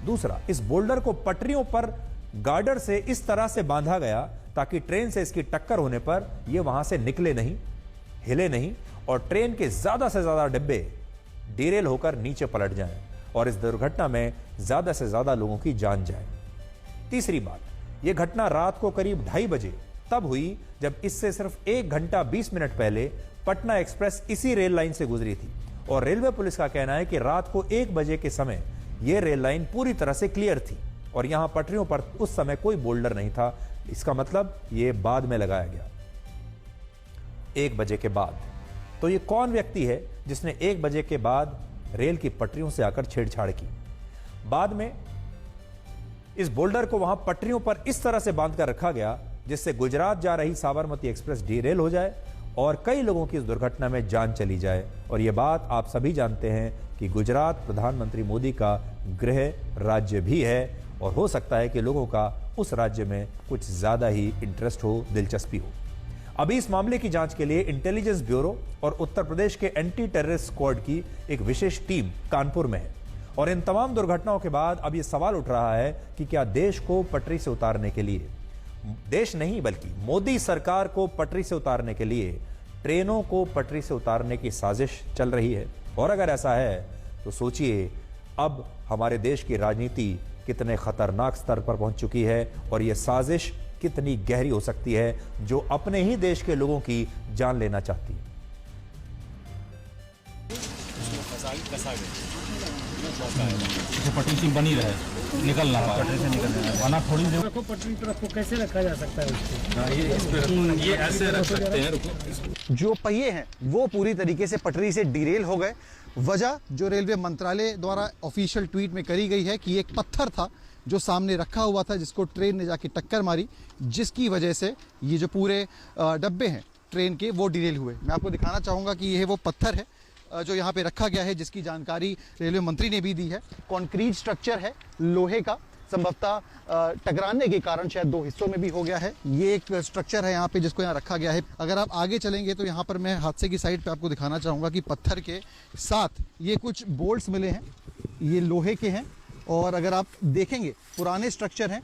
दूसरा, इस बोल्डर को पटरियों पर गार्डर से इस तरह से बांधा गया ताकि ट्रेन से इसकी टक्कर होने पर यह वहां से निकले नहीं, हिले नहीं और ट्रेन के ज्यादा से ज्यादा डिब्बे डीरेल होकर नीचे पलट जाएं और इस दुर्घटना में ज्यादा से ज्यादा लोगों की जान जाए। तीसरी बात, यह घटना रात को करीब 2:30 बजे तब हुई जब इससे सिर्फ 1 घंटा 20 मिनट पहले पटना एक्सप्रेस इसी रेल लाइन से गुजरी थी और रेलवे पुलिस का कहना है कि रात को 1 बजे के समय यह रेल लाइन पूरी तरह से क्लियर थी और यहां पटरियों पर उस समय कोई बोल्डर नहीं था। इसका मतलब यह बाद में लगाया गया 1 बजे के बाद। तो यह कौन व्यक्ति है जिसने 1 बजे के बाद रेल की पटरियों से आकर छेड़छाड़ की? बाद में इस बोल्डर को वहां पटरियों पर इस तरह से बांध कर रखा गया जिससे गुजरात जा रही साबरमती एक्सप्रेस डीरेल हो जाए और कई लोगों की इस दुर्घटना में जान चली जाए। और यह बात आप सभी जानते हैं कि गुजरात प्रधानमंत्री मोदी का गृह राज्य भी है और हो सकता है कि लोगों का उस राज्य में कुछ ज्यादा ही इंटरेस्ट हो, दिलचस्पी हो। अभी इस मामले की जांच के लिए इंटेलिजेंस ब्यूरो और उत्तर प्रदेश के एंटी टेररिस्ट स्क्वाड की एक विशेष टीम कानपुर में है। और इन तमाम दुर्घटनाओं के बाद अब यह सवाल उठ रहा है कि क्या देश को पटरी से उतारने के लिए, देश नहीं बल्कि मोदी सरकार को पटरी से उतारने के लिए ट्रेनों को पटरी से उतारने की साजिश चल रही है? और अगर ऐसा है तो सोचिए अब हमारे देश की राजनीति कितने खतरनाक स्तर पर पहुंच चुकी है और यह साजिश कितनी गहरी हो सकती है जो अपने ही देश के लोगों की जान लेना चाहती है। पटरी से बनी रहे, निकलना पटरी से निकलना, वरना थोड़ी देर को पटरी पर रखो, कैसे रखा जा सकता है उसको? ये ऐसे रख सकते हैं। जो पहिए हैं वो पूरी तरीके से पटरी से डिरेल हो गए। वजह जो रेलवे मंत्रालय द्वारा ऑफिशियल ट्वीट में करी गई है कि एक पत्थर था जो सामने रखा हुआ था जिसको ट्रेन ने जाके टक्कर मारी, जिसकी वजह से ये जो पूरे डब्बे हैं ट्रेन के वो डिरेल हुए। मैं आपको दिखाना चाहूँगा कि यह वो पत्थर है जो यहाँ पे रखा गया है, जिसकी जानकारी रेलवे मंत्री ने भी दी है। कंक्रीट स्ट्रक्चर है लोहे का, संभवतः टकराने के कारण शायद दो हिस्सों में भी हो गया है। ये एक स्ट्रक्चर है यहाँ पे जिसको यहाँ रखा गया है। अगर आप आगे चलेंगे तो यहाँ पर मैं हादसे की साइड पे आपको दिखाना चाहूँगा कि पत्थर के साथ ये कुछ बोल्ट्स मिले हैं, ये लोहे के हैं। और अगर आप देखेंगे पुराने स्ट्रक्चर हैं।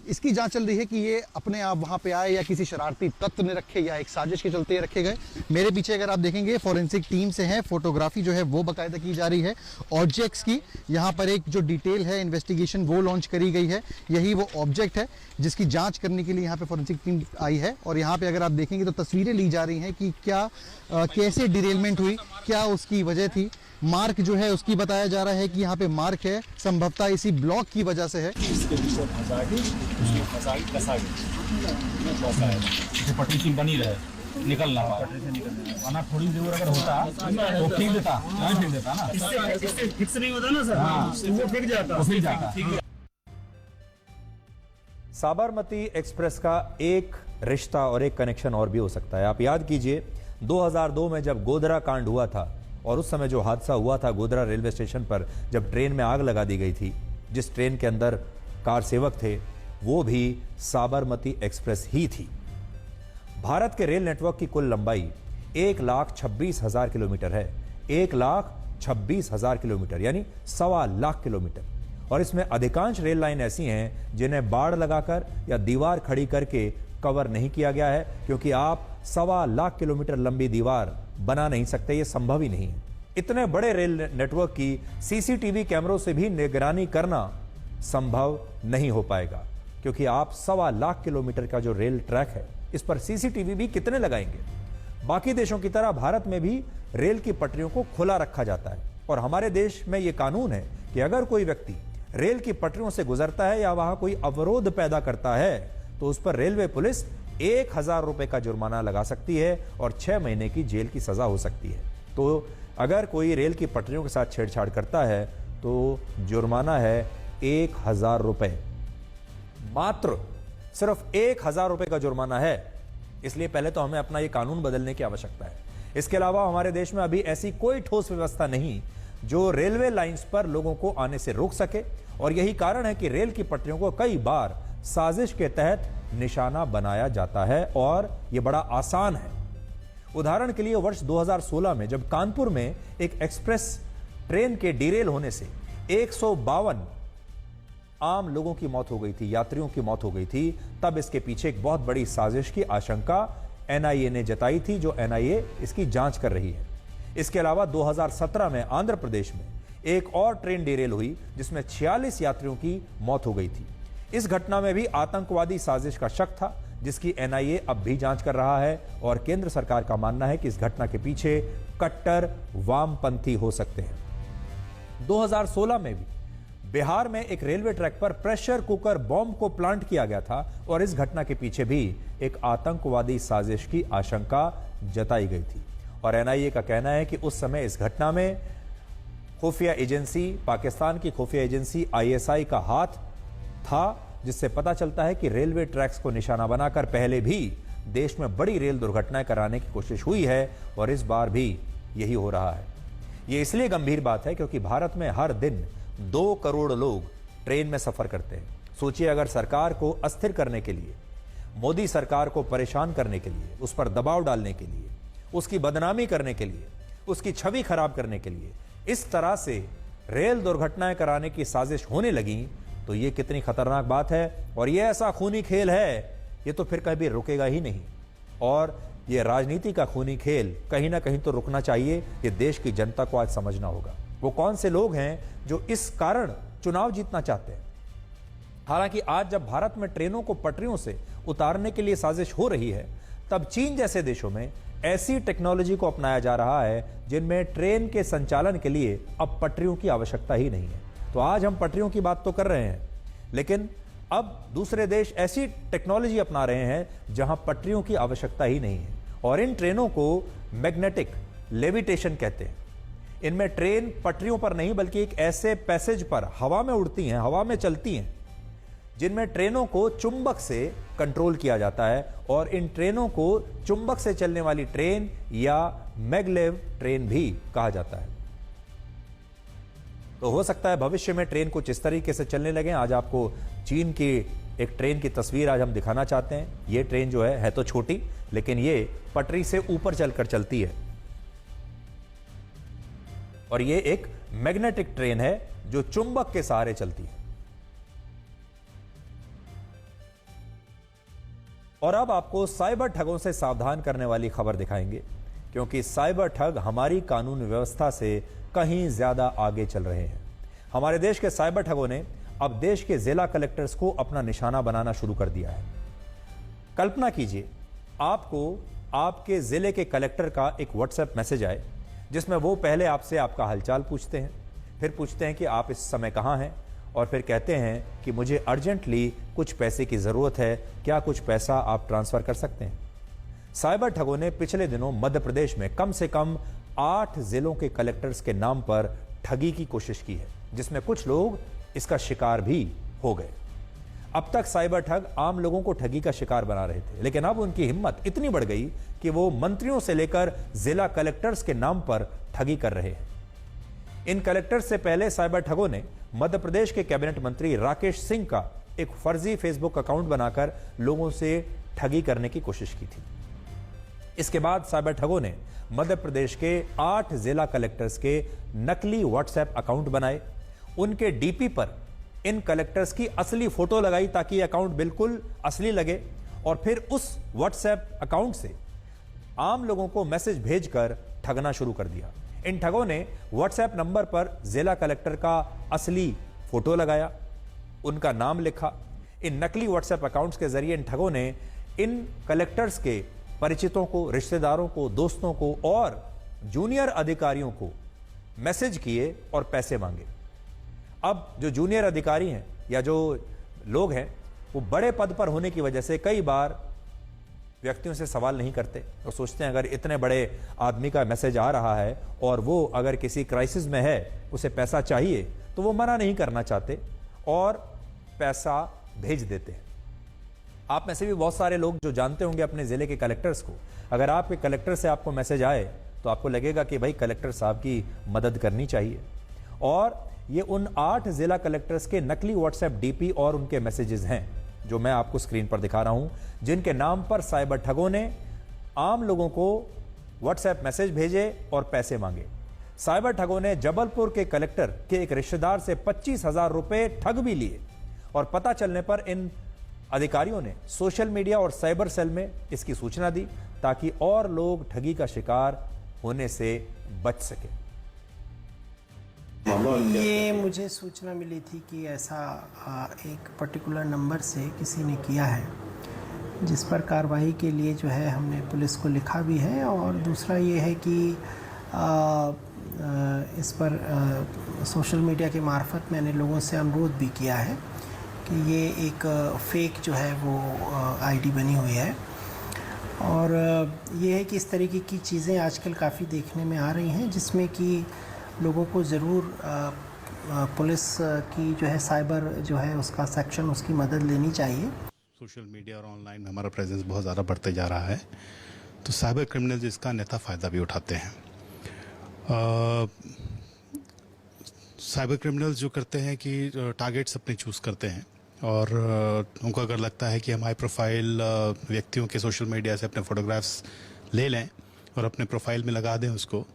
इसकी जांच चल रही है कि ये अपने आप वहाँ पे आए या किसी शरारती तत्व ने रखे या एक साजिश के चलते रखे गए। मेरे पीछे अगर आप देखेंगे फॉरेंसिक टीम से है, फोटोग्राफी जो है वो बाकायदा की जा रही है। ऑब्जेक्ट्स की यहाँ पर एक जो डिटेल है इन्वेस्टिगेशन वो लॉन्च करी गई है। यही वो ऑब्जेक्ट है जिसकी जांच करने के लिए यहाँ पे फॉरेंसिक टीम आई है। और यहाँ पे अगर आप देखेंगे तो तस्वीरें ली जा रही हैं कि क्या कैसे डिरेलमेंट हुई, क्या उसकी वजह थी। मार्क जो है उसकी बताया जा रहा है कि यहाँ पे मार्क है, संभवतः इसी ब्लॉक की वजह से है। पटरी से बनी रहे, निकलना पटरी से निकलना, वरना थोड़ी देर अगर होता तो फेंक देता, नहीं फेंक देता ना, इससे फिक्स नहीं होता ना सर। हाँ, वो फेंक जाता। साबरमती एक्सप्रेस का एक रिश्ता और एक कनेक्शन और भी हो सकता है। आप याद कीजिए 2002 में जब गोधरा कांड हुआ था और उस समय जो हादसा हुआ था गोधरा रेलवे स्टेशन पर, जब ट्रेन में आग लगा दी गई थी, जिस ट्रेन के अंदर कार सेवक थे वो भी साबरमती एक्सप्रेस ही थी। भारत के रेल नेटवर्क की कुल लंबाई 1,26,000 किलोमीटर है। 1,26,000 किलोमीटर यानी 1.25 लाख किलोमीटर। और इसमें अधिकांश रेल लाइन ऐसी हैं जिन्हें बाड़ लगाकर या दीवार खड़ी करके कवर नहीं किया गया है, क्योंकि आप 1.25 लाख किलोमीटर लंबी दीवार बना नहीं सकते, यह संभव ही नहीं है। इतने बड़े रेल नेटवर्क की सीसीटीवी कैमरों से भी निगरानी करना संभव नहीं हो पाएगा, क्योंकि आप 1.25 लाख किलोमीटर का जो रेल ट्रैक है इस पर सीसीटीवी भी कितने लगाएंगे। बाकी देशों की तरह भारत में भी रेल की पटरियों को खुला रखा जाता है और हमारे देश में यह कानून है कि अगर कोई व्यक्ति रेल की पटरियों से गुजरता है या वहां कोई अवरोध पैदा करता है तो उस पर रेलवे पुलिस 1,000 रुपए का जुर्माना लगा सकती है और 6 महीने की जेल की सजा हो सकती है। तो अगर कोई रेल की पटरियों के साथ छेड़छाड़ करता है तो जुर्माना है 1,000 रुपए, मात्र सिर्फ 1,000 रुपए का जुर्माना है। इसलिए पहले तो हमें अपना यह कानून बदलने की आवश्यकता है। इसके अलावा हमारे देश में अभी ऐसी कोई ठोस व्यवस्था नहीं जो रेलवे लाइंस पर लोगों को आने से रोक सके, और यही कारण है कि रेल की पटरियों को कई बार साजिश के तहत निशाना बनाया जाता है और यह बड़ा आसान है। उदाहरण के लिए वर्ष 2016 में जब कानपुर में एक एक्सप्रेस ट्रेन के डिरेल होने से 152 आम लोगों की मौत हो गई थी, यात्रियों की मौत हो गई थी, तब इसके पीछे एक बहुत बड़ी साजिश की आशंका एनआईए ने जताई थी, जो एनआईए इसकी जांच कर रही है। इसके अलावा 2017 में आंध्र प्रदेश में एक और ट्रेन डिरेल हुई जिसमें 46 यात्रियों की मौत हो गई थी। इस घटना में भी आतंकवादी साजिश का शक था, जिसकी एनआईए अब भी जांच कर रहा है और केंद्र सरकार का मानना है कि इस घटना के पीछे कट्टर वामपंथी हो सकते हैं। 2016 में भी बिहार में एक रेलवे ट्रैक पर प्रेशर कुकर बॉम्ब को प्लांट किया गया था और इस घटना के पीछे भी एक आतंकवादी साजिश की आशंका जताई गई थी। और एनआईए का कहना है कि उस समय इस घटना में खुफिया एजेंसी, पाकिस्तान की खुफिया एजेंसी ISI का हाथ था, जिससे पता चलता है कि रेलवे ट्रैक्स को निशाना बनाकर पहले भी देश में बड़ी रेल दुर्घटनाएं कराने की कोशिश हुई है और इस बार भी यही हो रहा है। यह इसलिए गंभीर बात है क्योंकि भारत में हर दिन 2 करोड़ लोग ट्रेन में सफर करते हैं। सोचिए, अगर सरकार को अस्थिर करने के लिए, मोदी सरकार को परेशान करने के लिए, उस पर दबाव डालने के लिए, उसकी बदनामी करने के लिए, उसकी छवि खराब करने के लिए इस तरह से रेल दुर्घटनाएं कराने की साजिश होने लगी तो यह कितनी खतरनाक बात है। और यह ऐसा खूनी खेल है, यह तो फिर कभी रुकेगा ही नहीं। और यह राजनीति का खूनी खेल कहीं ना कहीं तो रुकना चाहिए। यह देश की जनता को आज समझना होगा वो कौन से लोग हैं जो इस कारण चुनाव जीतना चाहते हैं। हालांकि आज जब भारत में ट्रेनों को पटरियों से उतारने के लिए साजिश हो रही है, तब चीन जैसे देशों में ऐसी टेक्नोलॉजी को अपनाया जा रहा है जिनमें ट्रेन के संचालन के लिए अब पटरियों की आवश्यकता ही नहीं है। तो आज हम पटरियों की बात तो कर रहे हैं, लेकिन अब दूसरे देश ऐसी टेक्नोलॉजी अपना रहे हैं जहां पटरियों की आवश्यकता ही नहीं है। और इन ट्रेनों को मैग्नेटिक लेविटेशन कहते हैं। इनमें ट्रेन पटरियों पर नहीं बल्कि एक ऐसे पैसेज पर हवा में उड़ती हैं, हवा में चलती हैं, जिनमें ट्रेनों को चुंबक से कंट्रोल किया जाता है। और इन ट्रेनों को चुंबक से चलने वाली ट्रेन या मैगलेव ट्रेन भी कहा जाता है। तो हो सकता है भविष्य में ट्रेन कुछ इस तरीके से चलने लगे। आज आपको चीन की एक ट्रेन की तस्वीर आज हम दिखाना चाहते हैं। यह ट्रेन जो है तो छोटी, लेकिन ये पटरी से ऊपर चलकर चलती है। और ये एक मैग्नेटिक ट्रेन है जो चुंबक के सहारे चलती है। और अब आपको साइबर ठगों से सावधान करने वाली खबर दिखाएंगे, क्योंकि साइबर ठग हमारी कानून व्यवस्था से कहीं ज्यादा आगे चल रहे हैं। हमारे देश के साइबर ठगों ने अब देश के जिला कलेक्टर्स को अपना निशाना बनाना शुरू कर दिया है। कल्पना कीजिए, आपको आपके जिले के कलेक्टर का एक व्हाट्सएप मैसेज आए जिसमें वो पहले आपसे आपका हालचाल पूछते हैं, फिर पूछते हैं कि आप इस समय कहां हैं, और फिर कहते हैं कि मुझे अर्जेंटली कुछ पैसे की जरूरत है, क्या कुछ पैसा आप ट्रांसफर कर सकते हैं। साइबर ठगों ने पिछले दिनों मध्य प्रदेश में कम से कम 8 जिलों के कलेक्टर्स के नाम पर ठगी की कोशिश की है, जिसमें कुछ लोग इसका शिकार भी हो गए। अब तक साइबर ठग आम लोगों को ठगी का शिकार बना रहे थे, लेकिन अब उनकी हिम्मत इतनी बढ़ गई कि वो मंत्रियों से लेकर जिला कलेक्टर्स के नाम पर ठगी कर रहे हैं। इन कलेक्टर्स से पहले साइबर ठगों ने मध्य प्रदेश के कैबिनेट मंत्री राकेश सिंह का एक फर्जी फेसबुक अकाउंट बनाकर लोगों से ठगी करने की कोशिश की थी। इसके बाद साइबर ठगों ने मध्य प्रदेश के 8 जिला कलेक्टर्स के नकली व्हाट्सएप अकाउंट बनाए। उनके डीपी पर इन कलेक्टर्स की असली फोटो लगाई ताकि अकाउंट बिल्कुल असली लगे, और फिर उस व्हाट्सएप अकाउंट से आम लोगों को मैसेज भेजकर ठगना शुरू कर दिया। इन ठगों ने व्हाट्सएप नंबर पर जिला कलेक्टर का असली फोटो लगाया, उनका नाम लिखा। इन नकली व्हाट्सएप अकाउंट्स के जरिए इन ठगों ने इन कलेक्टर्स के परिचितों को, रिश्तेदारों को, दोस्तों को और जूनियर अधिकारियों को मैसेज किए और पैसे मांगे। अब जो जूनियर अधिकारी हैं या जो लोग हैं वो बड़े पद पर होने की वजह से कई बार व्यक्तियों से सवाल नहीं करते, तो सोचते हैं अगर इतने बड़े आदमी का मैसेज आ रहा है और वो अगर किसी क्राइसिस में है, उसे पैसा चाहिए, तो वो मना नहीं करना चाहते और पैसा भेज देते हैं। आप में से भी बहुत सारे लोग जो जानते होंगे अपने जिले के कलेक्टर्स को, अगर आपके कलेक्टर से आपको मैसेज आए तो आपको लगेगा कि भाई कलेक्टर साहब की मदद करनी चाहिए। और ये उन 8 जिला कलेक्टर्स के नकली व्हाट्सएप डीपी और उनके मैसेजेस हैं जो मैं आपको स्क्रीन पर दिखा रहा हूं, जिनके नाम पर साइबर ठगों ने आम लोगों को व्हाट्सएप मैसेज भेजे और पैसे मांगे। साइबर ठगों ने जबलपुर के कलेक्टर के एक रिश्तेदार से 25,000 रुपए ठग भी लिए, और पता चलने पर इन अधिकारियों ने सोशल मीडिया और साइबर सेल में इसकी सूचना दी ताकि और लोग ठगी का शिकार होने से बच सके। ये मुझे सूचना मिली थी कि ऐसा एक पर्टिकुलर नंबर से किसी ने किया है, जिस पर कार्रवाई के लिए जो है हमने पुलिस को लिखा भी है। और दूसरा ये है कि इस पर सोशल मीडिया के मार्फत मैंने लोगों से अनुरोध भी किया है कि ये एक फेक जो है वो आईडी बनी हुई है। और ये है कि इस तरीके की चीज़ें आजकल काफ़ी देखने में आ रही हैं, जिसमें कि लोगों को ज़रूर पुलिस की जो है साइबर जो है उसका सेक्शन उसकी मदद लेनी चाहिए। सोशल मीडिया और ऑनलाइन में हमारा प्रेजेंस बहुत ज़्यादा बढ़ते जा रहा है, तो साइबर क्रिमिनल्स इसका अन्यथा फ़ायदा भी उठाते हैं। साइबर क्रिमिनल्स जो करते हैं कि टारगेट्स अपने चूज़ करते हैं और उनको अगर लगता है कि हम हाई प्रोफाइल व्यक्तियों के सोशल मीडिया से अपने फ़ोटोग्राफ्स ले लें और अपने प्रोफाइल में लगा दें उसको,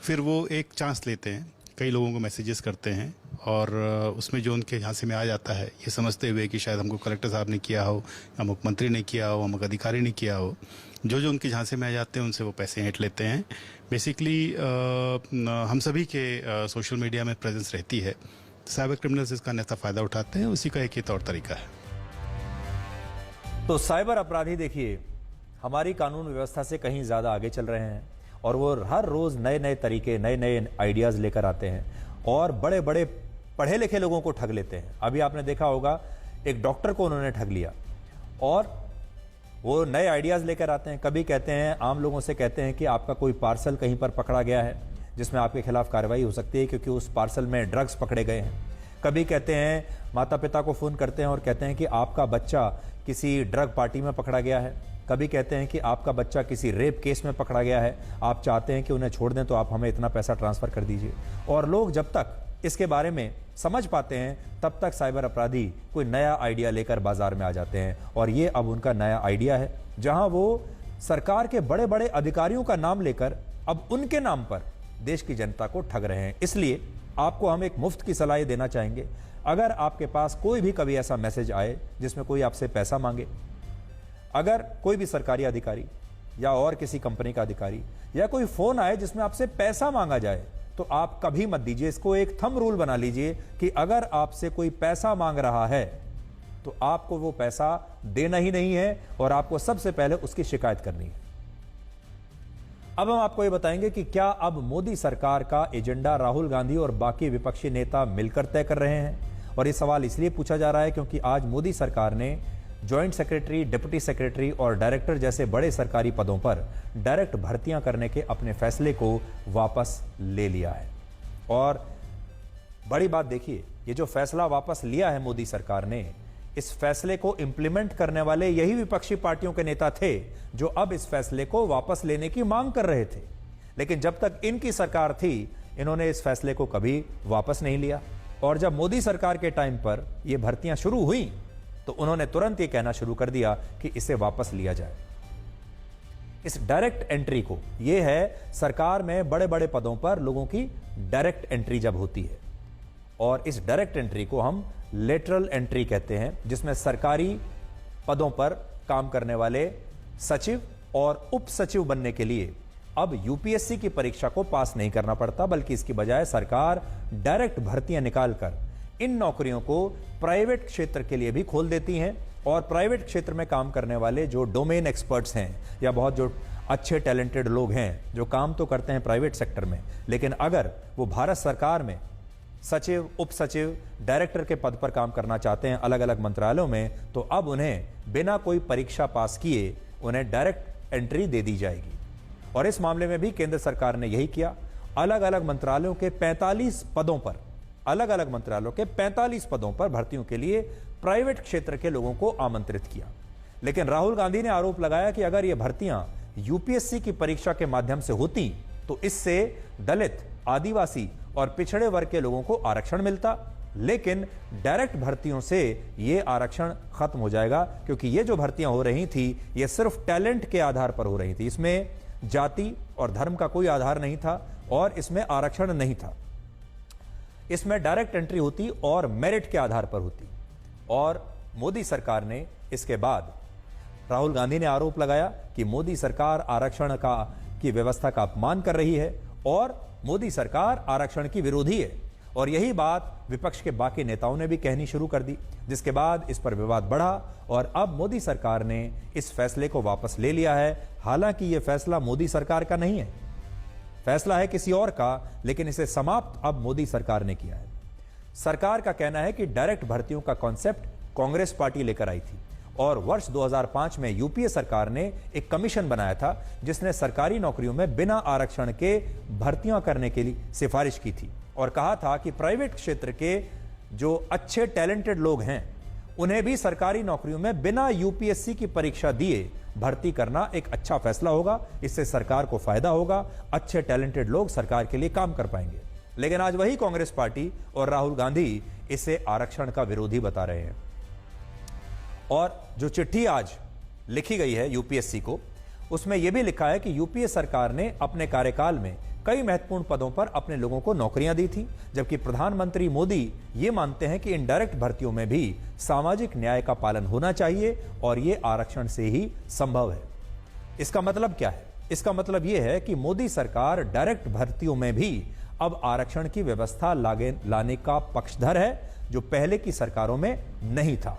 फिर वो एक चांस लेते हैं, कई लोगों को मैसेजेस करते हैं और उसमें जो उनके झांसे में आ जाता है ये समझते हुए कि शायद हमको कलेक्टर साहब ने किया हो, या मुख्यमंत्री ने किया हो, अमुक अधिकारी ने किया हो, जो उनके झांसे में आ जाते हैं उनसे वो पैसे ऐंठ लेते हैं। बेसिकली हम सभी के सोशल मीडिया में प्रेजेंस रहती है, साइबर क्रिमिनल्स इसका अन्यथा फ़ायदा उठाते हैं, उसी का एक ही तौर तरीका है। तो साइबर अपराधी देखिए हमारी कानून व्यवस्था से कहीं ज़्यादा आगे चल रहे हैं और वो हर रोज़ नए नए तरीके, नए नए आइडियाज़ लेकर आते हैं और बड़े बड़े पढ़े लिखे लोगों को ठग लेते हैं। अभी आपने देखा होगा एक डॉक्टर को उन्होंने ठग लिया और वो नए आइडियाज़ लेकर आते हैं। कभी कहते हैं, आम लोगों से कहते हैं कि आपका कोई पार्सल कहीं पर पकड़ा गया है जिसमें आपके खिलाफ कार्रवाई हो सकती है क्योंकि उस पार्सल में ड्रग्स पकड़े गए हैं। कभी कहते हैं, माता पिता को फ़ोन करते हैं और कहते हैं कि आपका बच्चा किसी ड्रग पार्टी में पकड़ा गया है। कभी कहते हैं कि आपका बच्चा किसी रेप केस में पकड़ा गया है, आप चाहते हैं कि उन्हें छोड़ दें तो आप हमें इतना पैसा ट्रांसफ़र कर दीजिए। और लोग जब तक इसके बारे में समझ पाते हैं तब तक साइबर अपराधी कोई नया आइडिया लेकर बाजार में आ जाते हैं और ये अब उनका नया आइडिया है, जहां वो सरकार के बड़े बड़े अधिकारियों का नाम लेकर अब उनके नाम पर देश की जनता को ठग रहे हैं। इसलिए आपको हम एक मुफ्त की सलाह देना चाहेंगे, अगर आपके पास कोई भी कभी ऐसा मैसेज आए जिसमें कोई आपसे पैसा मांगे, अगर कोई भी सरकारी अधिकारी या और किसी कंपनी का अधिकारी या कोई फोन आए जिसमें आपसे पैसा मांगा जाए, तो आप कभी मत दीजिए। इसको एक थंब रूल बना लीजिए कि अगर आपसे कोई पैसा मांग रहा है तो आपको वो पैसा देना ही नहीं है और आपको सबसे पहले उसकी शिकायत करनी है। अब हम आपको ये बताएंगे कि क्या अब मोदी सरकार का एजेंडा राहुल गांधी और बाकी विपक्षी नेता मिलकर तय कर रहे हैं। और ये सवाल इसलिए पूछा जा रहा है क्योंकि आज मोदी सरकार ने जॉइंट सेक्रेटरी, डिप्टी सेक्रेटरी और डायरेक्टर जैसे बड़े सरकारी पदों पर डायरेक्ट भर्तियां करने के अपने फैसले को वापस ले लिया है। और बड़ी बात देखिए, ये जो फैसला वापस लिया है मोदी सरकार ने, इस फैसले को इंप्लीमेंट करने वाले यही विपक्षी पार्टियों के नेता थे जो अब इस फैसले को वापस लेने की मांग कर रहे थे। लेकिन जब तक इनकी सरकार थी इन्होंने इस फैसले को कभी वापस नहीं लिया। और जब मोदी सरकार के टाइम पर यह भर्तियां शुरू हुई तो उन्होंने तुरंत ये कहना शुरू कर दिया कि इसे वापस लिया जाए। इस डायरेक्ट एंट्री को, यह है सरकार में बड़े बड़े पदों पर लोगों की डायरेक्ट एंट्री जब होती है, और इस डायरेक्ट एंट्री को हम लेटरल एंट्री कहते हैं, जिसमें सरकारी पदों पर काम करने वाले सचिव और उप सचिव बनने के लिए अब यूपीएससी की परीक्षा को पास नहीं करना पड़ता, बल्कि इसकी बजाय सरकार डायरेक्ट भर्तियां निकालकर इन नौकरियों को प्राइवेट क्षेत्र के लिए भी खोल देती हैं। और प्राइवेट क्षेत्र में काम करने वाले जो डोमेन एक्सपर्ट्स हैं या बहुत जो अच्छे टैलेंटेड लोग हैं जो काम तो करते हैं प्राइवेट सेक्टर में, लेकिन अगर वो भारत सरकार में सचिव, उप सचिव, डायरेक्टर के पद पर काम करना चाहते हैं अलग अलग मंत्रालयों में, तो अब उन्हें बिना कोई परीक्षा पास किए उन्हें डायरेक्ट एंट्री दे दी जाएगी। और इस मामले में भी केंद्र सरकार ने यही किया। अलग अलग मंत्रालयों के 45 पदों पर, अलग अलग मंत्रालयों के 45 पदों पर भर्तियों के लिए प्राइवेट क्षेत्र के लोगों को आमंत्रित किया। लेकिन राहुल गांधी ने आरोप लगाया कि अगर ये भर्तियां यूपीएससी की परीक्षा के माध्यम से होती तो इससे दलित, आदिवासी और पिछड़े वर्ग के लोगों को आरक्षण मिलता, लेकिन डायरेक्ट भर्तियों से ये आरक्षण खत्म हो जाएगा, क्योंकि ये जो भर्तियां हो रही थी ये सिर्फ टैलेंट के आधार पर हो रही थी। इसमें जाति और धर्म का कोई आधार नहीं था और इसमें आरक्षण नहीं था। इसमें डायरेक्ट एंट्री होती और मेरिट के आधार पर होती। और मोदी सरकार ने इसके बाद, राहुल गांधी ने आरोप लगाया कि मोदी सरकार आरक्षण की व्यवस्था का अपमान कर रही है और मोदी सरकार आरक्षण की विरोधी है। और यही बात विपक्ष के बाकी नेताओं ने भी कहनी शुरू कर दी, जिसके बाद इस पर विवाद बढ़ा और अब मोदी सरकार ने इस फैसले को वापस ले लिया है। हालांकि यह फैसला मोदी सरकार का नहीं है, फैसला है किसी और का, लेकिन इसे समाप्त अब मोदी सरकार ने किया है। सरकार का कहना है कि डायरेक्ट भर्तियों का कॉन्सेप्ट कांग्रेस पार्टी लेकर आई थी और वर्ष 2005 में यूपीए सरकार ने एक कमीशन बनाया था जिसने सरकारी नौकरियों में बिना आरक्षण के भर्तियां करने के लिए सिफारिश की थी और कहा था कि प्राइवेट क्षेत्र के जो अच्छे टैलेंटेड लोग हैं उन्हें भी सरकारी नौकरियों में बिना यूपीएससी की परीक्षा दिए भर्ती करना एक अच्छा फैसला होगा। इससे सरकार को फायदा होगा, अच्छे टैलेंटेड लोग सरकार के लिए काम कर पाएंगे। लेकिन आज वही कांग्रेस पार्टी और राहुल गांधी इसे आरक्षण का विरोधी बता रहे हैं। और जो चिट्ठी आज लिखी गई है यूपीएससी को, उसमें यह भी लिखा है कि यूपीए सरकार ने अपने कार्यकाल में कई महत्वपूर्ण पदों पर अपने लोगों को नौकरियां दी थी, जबकि प्रधानमंत्री मोदी ये मानते हैं कि इनडायरेक्ट भर्तियों में भी सामाजिक न्याय का पालन होना चाहिए और ये आरक्षण से ही संभव है। इसका मतलब क्या है? इसका मतलब यह है कि मोदी सरकार डायरेक्ट भर्तियों में भी अब आरक्षण की व्यवस्था लाने का पक्षधर है, जो पहले की सरकारों में नहीं था।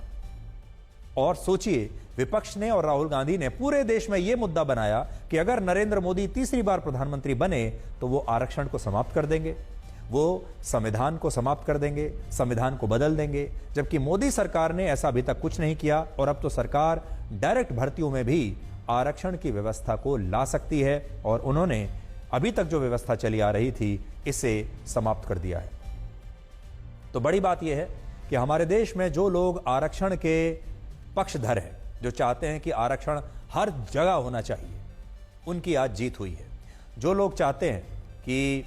और सोचिए, विपक्ष ने और राहुल गांधी ने पूरे देश में यह मुद्दा बनाया कि अगर नरेंद्र मोदी तीसरी बार प्रधानमंत्री बने तो वो आरक्षण को समाप्त कर देंगे, वो संविधान को समाप्त कर देंगे, संविधान को बदल देंगे। जबकि मोदी सरकार ने ऐसा अभी तक कुछ नहीं किया और अब तो सरकार डायरेक्ट भर्तियों में भी आरक्षण की व्यवस्था को ला सकती है और उन्होंने अभी तक जो व्यवस्था चली आ रही थी इसे समाप्त कर दिया है। तो बड़ी बात यह है कि हमारे देश में जो लोग आरक्षण के पक्षधर हैं, जो चाहते हैं कि आरक्षण हर जगह होना चाहिए, उनकी आज जीत हुई है। जो लोग चाहते हैं कि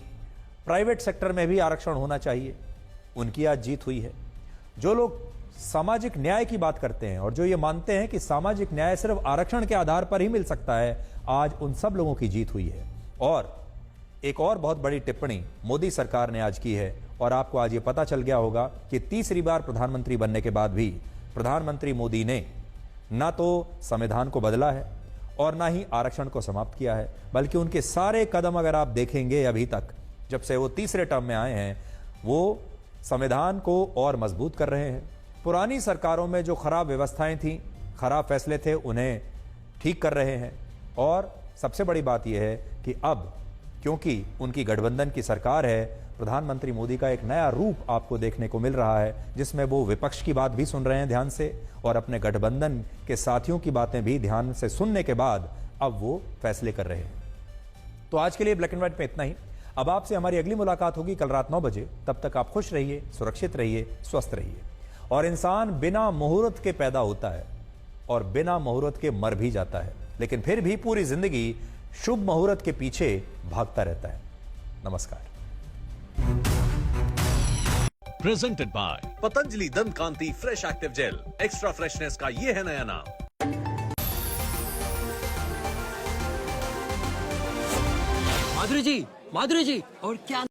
प्राइवेट सेक्टर में भी आरक्षण होना चाहिए, उनकी आज जीत हुई है। जो लोग सामाजिक न्याय की बात करते हैं और जो ये मानते हैं कि सामाजिक न्याय सिर्फ आरक्षण के आधार पर ही मिल सकता है, आज उन सब लोगों की जीत हुई है। और एक और बहुत बड़ी टिप्पणी मोदी सरकार ने आज की है और आपको आज ये पता चल गया होगा कि तीसरी बार प्रधानमंत्री बनने के बाद भी प्रधानमंत्री मोदी ने ना तो संविधान को बदला है और ना ही आरक्षण को समाप्त किया है, बल्कि उनके सारे कदम अगर आप देखेंगे अभी तक, जब से वो तीसरे टर्म में आए हैं, वो संविधान को और मजबूत कर रहे हैं। पुरानी सरकारों में जो खराब व्यवस्थाएं थीं, खराब फैसले थे, उन्हें ठीक कर रहे हैं। और सबसे बड़ी बात यह है कि अब क्योंकि उनकी गठबंधन की सरकार है, प्रधानमंत्री मोदी का एक नया रूप आपको देखने को मिल रहा है, जिसमें वो विपक्ष की बात भी सुन रहे हैं ध्यान से और अपने गठबंधन के साथियों की बातें भी ध्यान से सुनने के बाद अब वो फैसले कर रहे हैं। तो आज के लिए ब्लैक एंड व्हाइट में इतना ही। अब आपसे हमारी अगली मुलाकात होगी कल रात 9 बजे। तब तक आप खुश रहिए, सुरक्षित रहिए, स्वस्थ रहिए। और इंसान बिना मुहूर्त के पैदा होता है और बिना मुहूर्त के मर भी जाता है, लेकिन फिर भी पूरी जिंदगी शुभ मुहूर्त के पीछे भागता रहता है। नमस्कार। Presented by Patanjali Dant Kanti fresh active gel. Extra freshness का ये है नया नाम। माधुरी जी और क्या